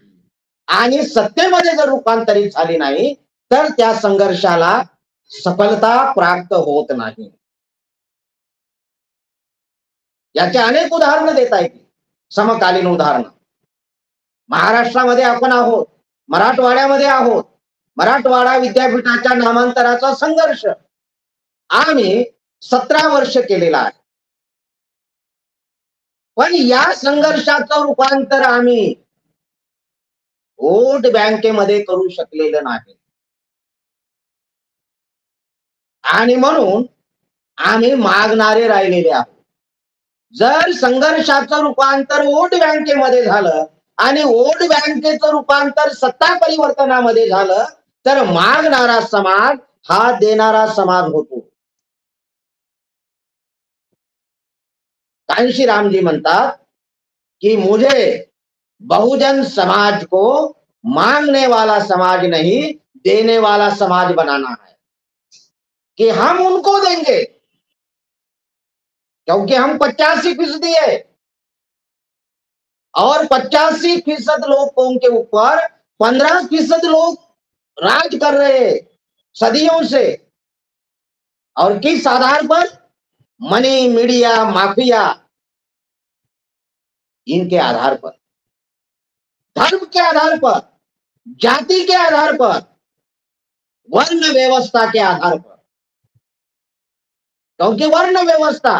A: आणि सत्तेमध्ये जर रूपांतरित झाली नाही तर त्या संघर्षाला सफलता प्राप्त होत नाही. याचे अनेक उदाहरणं देता येतील, समकालीन उदाहरणं. महाराष्ट्रामध्ये आपण आहोत, मराठवाड्यामध्ये आहोत. मराठवाडा विद्यापीठाच्या नामांतराचा संघर्ष आम्ही 17 वर्ष केलेला आहे, पण या संघर्षाचं रूपांतर आम्ही वोट बँकेमध्ये करू शकलेलं नाही आणि म्हणून आम्ही मागणारे राहिलेले आहोत. जर संघर्षाचं रूपांतर वोट बँकेमध्ये झालं आणि वोट बँकेचं रूपांतर सत्ता परिवर्तनामध्ये झालं तर मागणारा समाज हा देणारा समाज होतो. कांशीरामजी म्हणतात कि मुझे बहुजन समाज को मांगने वाला समाज नहीं देने वाला समाज बनाना है, कि हम उनको देंगे क्योंकि हम 85% है और 85% लोगों के ऊपर 15% लोग राज कर रहे हैं सदियों से, और किस आधार पर? मनी, मीडिया, माफिया, इनके आधार पर, धर्म के आधार पर, जाति के आधार पर, वर्ण व्यवस्था के आधार पर, क्योंकि वर्ण व्यवस्था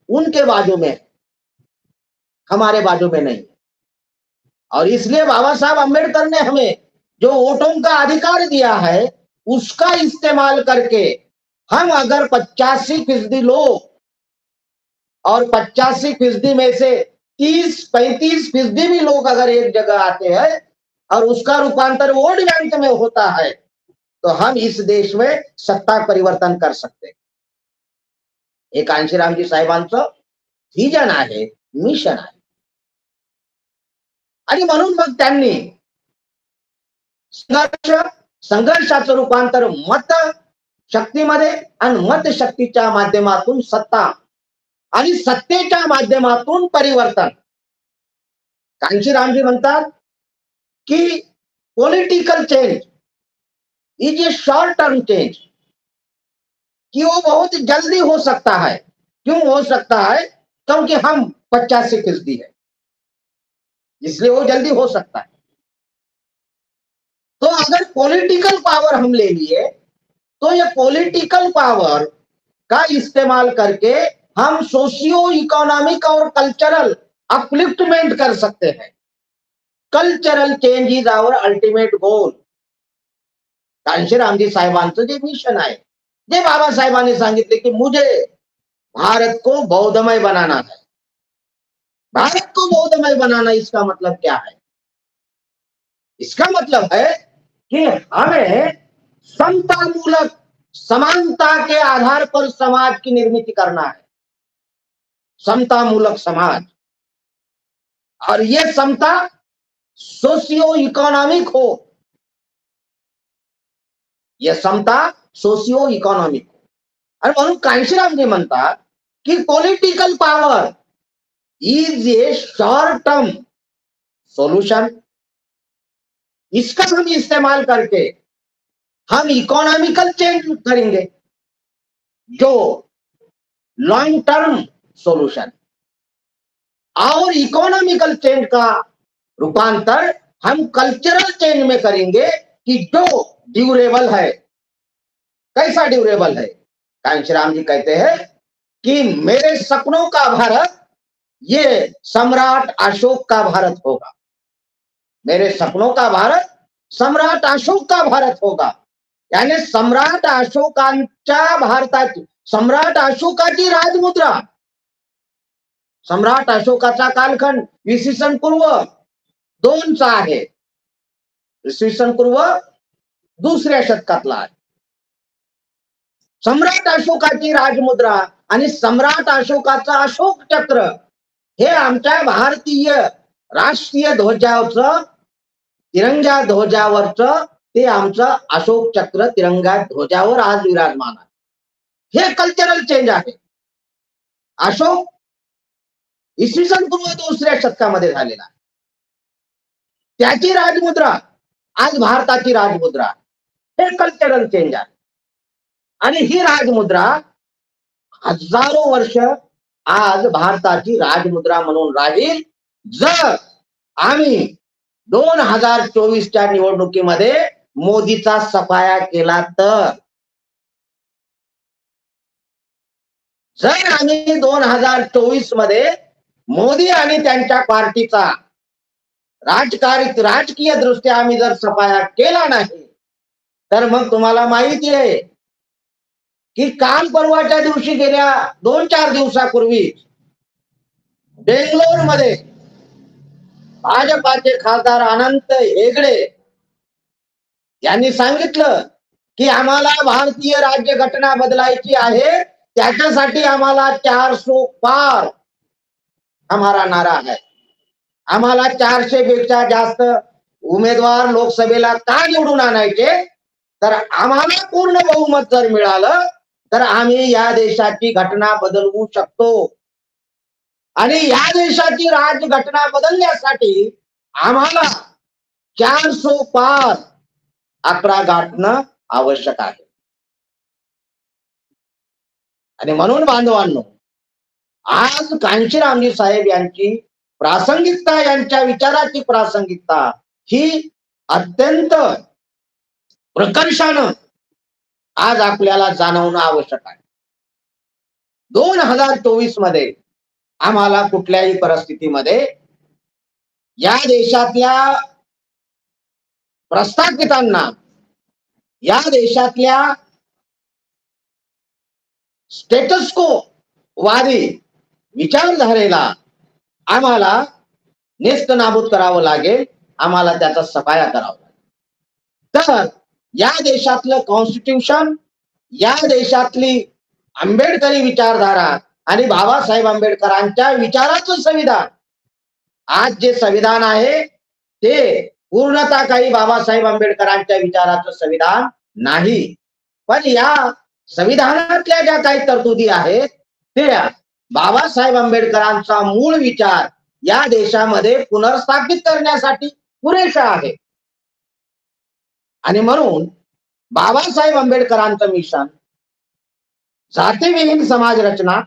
A: उनके बाजू में, हमारे बाजू में नहीं। और इसलिए बाबा साहब अम्बेडकर ने हमें जो वोटों का अधिकार दिया है उसका इस्तेमाल करके हम अगर 85% लोग और 85% में से 30-35% भी लोग अगर एक जगह आते हैं और उसका रूपांतर वोट बैंक में होता है तो हम इस देश में सत्ता परिवर्तन कर सकते हैं। हे कांशीरामजी साहेबांचं व्हिजन आहे, मिशन आहे। आणि म्हणून मग त्यांनी संघर्षाचं रूपांतर मत शक्तीमध्ये आणि मत शक्तीच्या माध्यमातून सत्ता आणि सत्तेच्या माध्यमातून परिवर्तन। कांशीरामजी म्हणतात की political change is a short term change, कि वो बहुत जल्दी हो सकता है। क्यों हो सकता है? क्योंकि हम 85% है, इसलिए वो जल्दी हो सकता है। तो अगर पॉलिटिकल पावर हम ले लिए तो ये पॉलिटिकल पावर का इस्तेमाल करके हम सोशियो इकोनॉमिक और कल्चरल अपलिफ्टमेंट कर सकते हैं। Cultural change is our ultimate goal. कांशीरामजी साहेबांचं जे मिशन आहे, जे बाबासाहेबांनी सांगितले की मुझे भारत को बौद्धमय बनाना है। भारत को बौद्धमय बनाना, इसका मतलब क्या है? इसका मतलब है कि हमें समतामूलक समानता के आधार पर समाज की निर्मित करना है, समतामूलक समाज। और ये समता सोशियो इकोनॉमिक हो, ये समता सोशियो इकॉनॉमिक हो। आणि म्हणून कांशीरामजी म्हणतात की political power is a short term solution, इसका हम इस्तेमाल करके हम इकोनॉमिकल चेंज करेंगे, जो लॉन्ग टर्म सॉल्यूशन। और इकोनॉमिकल चेंज का रूपांतर हम कल्चरल चेंज में करेंगे कि जो ड्यूरेबल है। कैसा ड्यूरेबल है? कांशीराम जी कहते हैं कि मेरे सपनों का भारत ये सम्राट अशोक का भारत होगा, मेरे सपनों का भारत सम्राट अशोक का भारत होगा। यानी सम्राट अशोकांच्या भारताची, सम्राट अशोकाची राजमुद्रा, सम्राट अशोकाचा कालखंड इसवी सन पूर्व 2 चा आहे, इसवी सन पूर्व 2ऱ्या शतकातला आहे। सम्राट अशोकाची राजमुद्रा आणि सम्राट अशोकाचा अशोक चक्र हे आमच्या भारतीय राष्ट्रीय ध्वजावरचं, तिरंगा ध्वजावरचं ते आमचं अशोक चक्र तिरंगा ध्वजावर आज विराजमान आहे। हे कल्चरल चेंज आहे। अशोक इसवी सन पूर्व 2ऱ्या शतकामध्ये झालेला आहे, त्याची राजमुद्रा आज भारताची राजमुद्रा, हे कल्चरल चेंज आहे। आणि ही राजमुद्रा हजारो वर्ष आज भारताची राजमुद्रा म्हणून राहील, जर आम्ही 2024च्या निवडणुकीमध्ये मोदीचा सफाया केला तर। जर आम्ही 2024 मध्ये मोदी आणि त्यांच्या पार्टीचा राजकीय दृष्ट्या आम्ही जर सफाया केला नाही, तर मग तुम्हाला माहिती आहे की काल परवाच्या दिवशी गेल्या 2-4 दिवसापूर्वी बेंगलोरमध्ये भाजपाचे खासदार अनंत हेगडे यांनी सांगितलं की आम्हाला भारतीय राज्यघटना बदलायची आहे, त्याच्यासाठी आम्हाला 400 पार हमारा नारा है। आम्हाला 400 पेक्षा जास्त उमेदवार लोकसभेला का निवडून आणायचे, तर आम्हाला पूर्ण बहुमत जर मिळालं तर आम्ही या देशाची घटना बदलवू शकतो। आणि या देशाची राजघटना बदलण्यासाठी आम्हाला 400 पार आकडा गाठणं आवश्यक आहे। आणि म्हणून बांधवांनो, आज कांशीरामजी साहेब यांची प्रासंगिकता, यांच्या विचाराची प्रासंगिकता ही अत्यंत प्रकर्षानं आज आपल्याला जाणवणं आवश्यक आहे। 2024 मध्ये आम्हाला कुठल्याही परिस्थितीमध्ये या देशातल्या प्रस्थापितांना, या देशातल्या स्टेटस को वादी विचारधारेला आम्हाला नेस्तनाबूत करावं लागेल, आम्हाला त्याचा सफाया करावा लागेल। तर या देशातलं कॉन्स्टिट्यूशन, या देशातली आंबेडकरी विचारधारा आणि बाबासाहेब आंबेडकरांच्या विचाराचं संविधान, आज जे संविधान आहे ते पूर्णतः काही बाबासाहेब आंबेडकरांच्या विचाराचं संविधान नाही, पण या संविधानातल्या ज्या काही तरतुदी आहेत त्या बाबासाहेब आंबेडकरांचा मूळ विचार या देशामध्ये पुनर्स्थापित करण्यासाठी पुरेशा आहे। आणि म्हणून बाबासाहेब आंबेडकरांचं मिशन जातीविहीन समाज रचना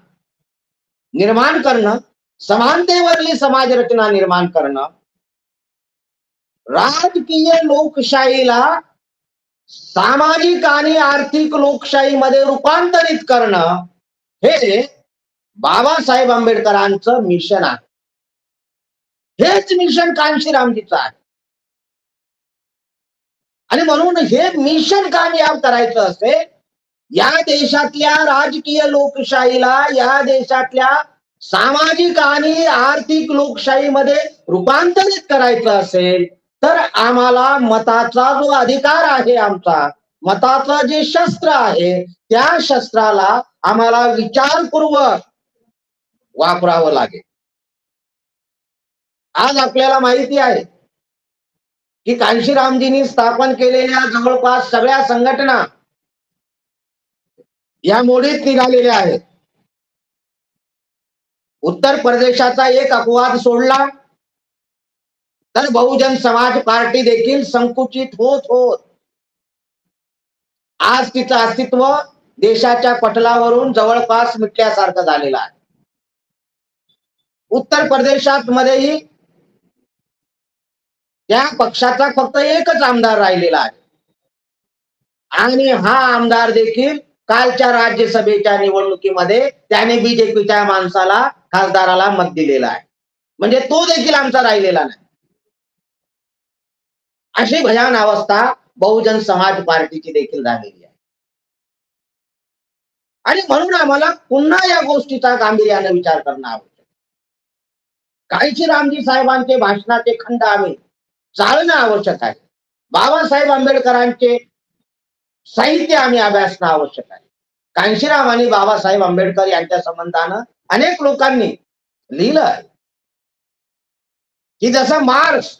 A: निर्माण करणं, समानतेवरली समाज रचना निर्माण करणं, राजकीय लोकशाहीला सामाजिक आणि आर्थिक लोकशाहीमध्ये रूपांतरित करणं, हे बाबासाहेब आंबेडकरांचं मिशन आहे। हेच मिशन कांशीरामजीचं आहे। आणि म्हणून हे मिशन कामयाब करायचं असेल, या देशातल्या राजकीय लोकशाहीला या देशातल्या सामाजिक आणि आर्थिक लोकशाहीमध्ये रूपांतरित करायचं असेल, तर आम्हाला मताचा जो अधिकार आहे, आमचा मताचं जे शस्त्र आहे त्या शस्त्राला आम्हाला विचारपूर्वक वापरावं लागेल. आज आपल्याला माहिती आहे की कांशीरामजींनी स्थापन केलेल्या जवळपास सगळ्या संघटना या मोडीत निघालेल्या आहेत. उत्तर प्रदेशाचा एक अपवाद सोडला तर बहुजन समाज पार्टी देखील संकुचित होत होत आज तिचं अस्तित्व देशाच्या पटलावरून जवळपास मिटल्यासारखं झालेलं आहे. उत्तर प्रदेशात मध्येही त्या पक्षाचा फक्त एकच आमदार राहिलेला आहे आणि हा आमदार देखील कालच्या राज्यसभेच्या निवडणुकीमध्ये त्याने बीजेपीच्या माणसाला खासदाराला मत दिलेला आहे. म्हणजे तो देखील आमचा राहिलेला नाही. अशी भयान अवस्था बहुजन समाज पार्टीची देखील झालेली आहे. आणि म्हणून आम्हाला पुन्हा या गोष्टीचा गांभीर्याने विचार करणं आवश्यक. कांशीरामजी साहेबांचे भाषणाचे खंड आम्ही चालणं आवश्यक आहे. बाबासाहेब आंबेडकरांचे साहित्य आम्ही अभ्यासणं आवश्यक आहे. कांशीराम आणि बाबासाहेब आंबेडकर यांच्या संबंधानं अनेक लोकांनी लिहिलं आहे की जसं मार्क्स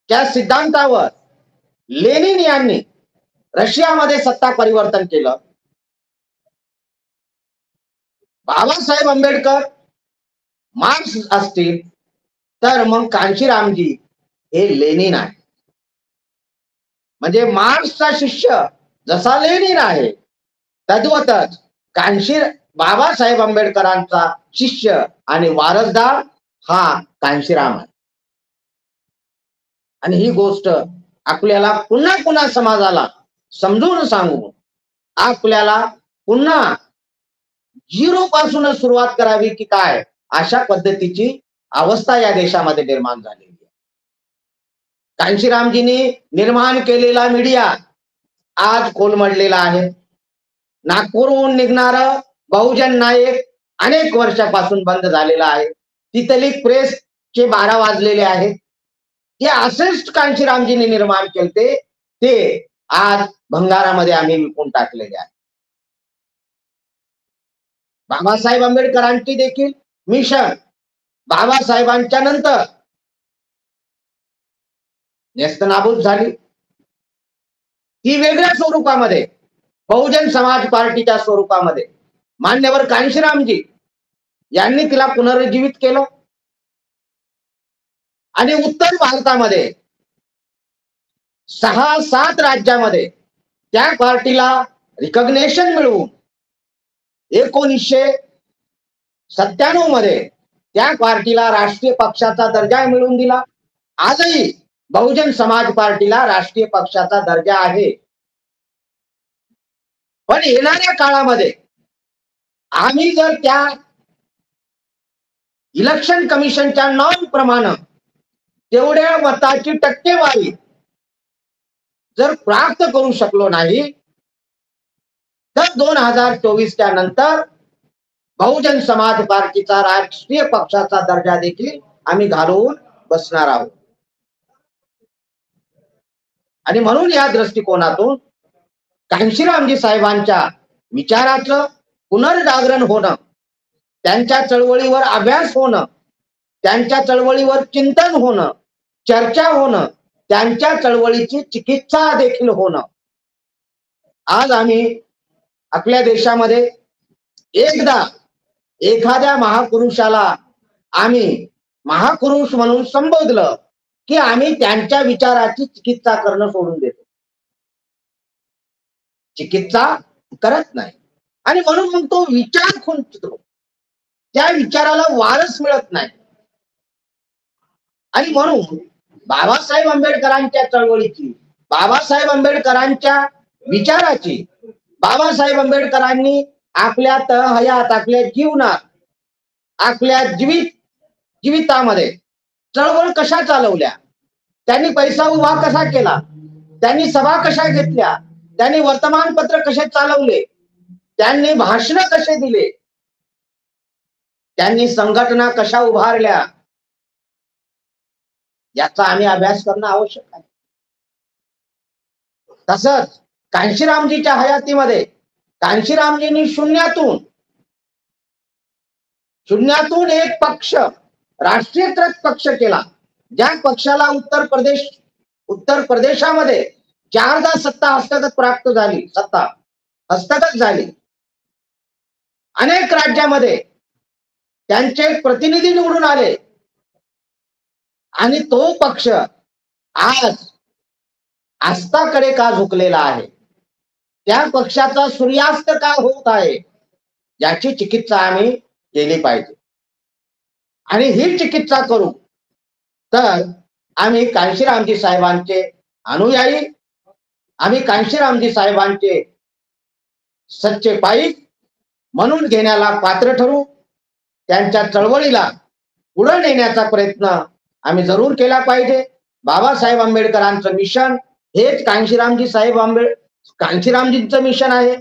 A: त्या सिद्धांतावर लेनिन यांनी रशियामध्ये सत्ता परिवर्तन केलं, बाबासाहेब आंबेडकर मार्क्स असतील तर मग कांशीरामजी हे लेनिन आहे. म्हणजे मार्क्सचा शिष्य जसा लेनिन आहे तद्वतच बाबासाहेब आंबेडकरांचा शिष्य आणि वारसदार हा कांशीराम आहे. आणि ही गोष्ट आपल्याला पुन्हा पुन्हा समाजाला समजून सांगून आपल्याला पुन्हा झिरो पासूनच सुरुवात करावी की काय, अशा पद्धतीची अवस्था या देशामध्ये निर्माण झालेली आहे. कांशीरामजींनी निर्माण केलेला मीडिया आज कोलमडलेला आहे. नागपूरहून निघणार बहुजन नायक अनेक वर्षापासून बंद झालेला आहे. तिथली प्रेसचे 12 वाजलेले आहेत. ते असेच कांशीरामजींनी निर्माण केले ते आज भंगारामध्ये आम्ही विकून टाकलेले आहे. बाबासाहेब आंबेडकरांची देखील मिशन बाबासाहेबांच्या नंतर नेस्तनाबूत झाली. ती वेगळ्या स्वरूपामध्ये बहुजन समाज पार्टीच्या स्वरूपामध्ये मान्यवर कांशीरामजी यांनी तिला पुनरुज्जीवित केलं आणि उत्तर भारतामध्ये 6-7 राज्यामध्ये त्या पार्टीला रिकॉग्निशन मिळवून 1997 मध्ये त्या पार्टीला राष्ट्रीय पक्षाचा दर्जा मिळवून दिला. आजही बहुजन समाज पार्टीला राष्ट्रीय पक्षाचा दर्जा आहे. पण येणाऱ्या काळामध्ये आम्ही जर त्या इलेक्शन कमिशनच्या नॉर्म प्रमाणे तेवढ्या मताची टक्केवारी जर प्राप्त करू शकलो नाही तर 2024च्या नंतर बहुजन समाज पार्टीचा राष्ट्रीय पक्षाचा दर्जा देखील आम्ही घालवून बसणार आहोत. आणि म्हणून या दृष्टिकोनातून कांशीरामजी साहेबांच्या विचाराचं पुनर्जागरण होणं, त्यांच्या चळवळीवर अभ्यास होणं, त्यांच्या चळवळीवर चिंतन होणं, चर्चा होणं, त्यांच्या चळवळीची चिकित्सा देखील होणं. आज आम्ही आपल्या देशामध्ये एकदा एखाद्या महापुरुषाला आम्ही महापुरुष म्हणून संबोधलं की आम्ही त्यांच्या विचाराची चिकित्सा करणं सोडून देतो, चिकित्सा करत नाही. आणि म्हणून मग तो विचार खुंटतो, त्या विचाराला वारस मिळत नाही. आणि म्हणून बाबासाहेब आंबेडकरांच्या चळवळीची, बाबासाहेब आंबेडकरांच्या विचाराची, बाबासाहेब आंबेडकरांनी आपल्या हयात, आपल्या जीवनात, आपल्या जीवितामध्ये चळवळ कशा चालवल्या, त्यांनी पैसा उभा कसा केला, त्यांनी सभा कशा घेतल्या, त्यांनी वर्तमानपत्र कसे चालवले, त्यांनी भाषण कसे दिले, त्यांनी संघटना कशा उभारल्या, याचा आम्ही अभ्यास करणं आवश्यक आहे. तसंच कांशीरामजीच्या हयातीमध्ये कांशीरामजींनी शून्यातून एक पक्ष राष्ट्रीयकृत पक्ष केला, ज्या पक्षाला उत्तर प्रदेशामध्ये 4दा सत्ता हस्तगत झाली. अनेक राज्यामध्ये त्यांचे प्रतिनिधी निवडून आले आणि तो पक्ष आज आस्थाकडे का झुकलेला आहे, त्या पक्षाचा सूर्यास्त का होत आहे, याची चिकित्सा आम्ही केली पाहिजे. आणि ही चिकित्सा करू तर आम्ही कांशीरामजी साहेबांचे अनुयायी, आम्ही कांशीरामजी साहेबांचे सच्चे पाईक म्हणून घेण्याला पात्र ठरू. त्यांच्या चळवळीला पुढे नेण्याचा प्रयत्न आम्ही जरूर केला पाहिजे. बाबासाहेब आंबेडकरांचं मिशन हेच कांशीरामजींचं मिशन आहे.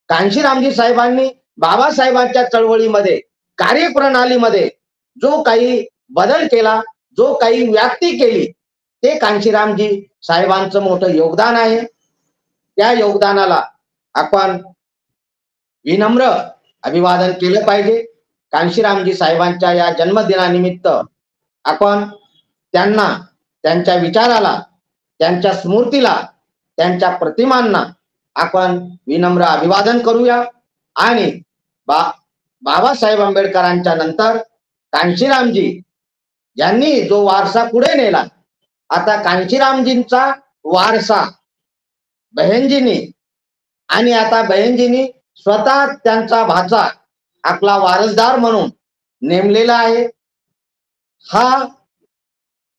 A: कांशीरामजी साहेबांनी बाबासाहेबांच्या चळवळीमध्ये, कार्यप्रणालीमध्ये जो काही बदल केला, जो काही व्याप्ती केली, ते कांशीरामजी साहेबांचं मोठं योगदान आहे. त्या योगदानाला आपण विनम्र अभिवादन केलं पाहिजे. कांशीरामजी साहेबांच्या या जन्मदिनानिमित्त आपण त्यांना, त्यांच्या विचाराला, त्यांच्या स्मृतीला, त्यांच्या प्रतिमांना आपण विनम्र अभिवादन करूया. आणि बाबासाहेब आंबेडकरांच्या नंतर कांशीरामजी यांनी जो वारसा पुढे नेला, आता कांशीरामजींचा वारसा बहनजींनी, आणि आता बहनजींनी स्वतः त्यांचा भाचा आपला वारसदार म्हणून नेमलेला आहे. हा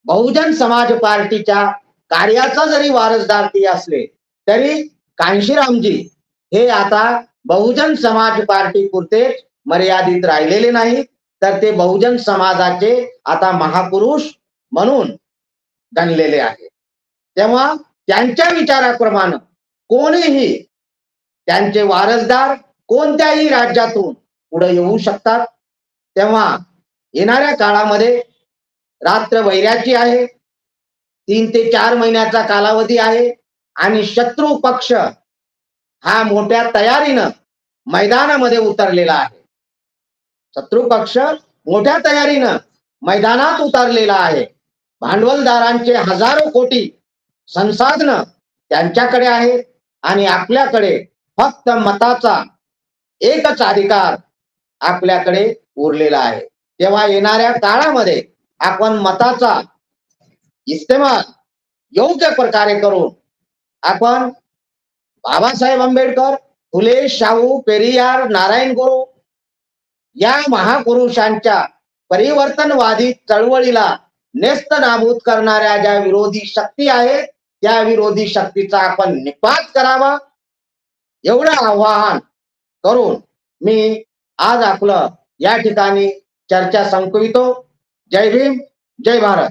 A: बहुजन समाज पार्टीच्या कार्याचा जरी वारसदार ती असले तरी कांशीरामजी हे आता बहुजन समाज पार्टी पुरतेच मर्यादित राहिलेले नाही, तर ते बहुजन समाजाचे आता महापुरुष म्हणून गणलेले आहेत. तेव्हा त्यांच्या विचाराप्रमाणे कोणीही त्यांचे वारसदार कोणत्याही राज्यातून पुढे येऊ शकतात. तेव्हा येणाऱ्या काळामध्ये रात्र वैऱ्याची आहे, 3 ते 4 महिन्याचा कालावधी आहे आणि शत्रू पक्ष हा मोठ्या तयारीनं मैदानामध्ये उतरलेला आहे. शत्रू पक्ष मोठ्या तयारीनं मैदानात उतरलेला आहे. भांडवलदारांचे हजारो कोटी संसाधनं त्यांच्याकडे आहेत आणि आपल्याकडे फक्त मताचा एकच अधिकार आपल्याकडे उरलेला आहे. तेव्हा येणाऱ्या काळामध्ये आपण मताचा इस्तेमाल योग्य प्रकारे करून आपण बाबासाहेब आंबेडकर, फुले, शाहू, पेरियार, नारायण गुरु या महापुरुषांच्या परिवर्तनवादी चळवळीला नेस्त नाबूद करणाऱ्या ज्या विरोधी शक्ती आहेत, त्या विरोधी शक्तीचा आपण निपात करावा, एवढं आवाहन करून मी आज आपलं या ठिकाणी चर्चा संपवितो. जय भीम, जय भारत.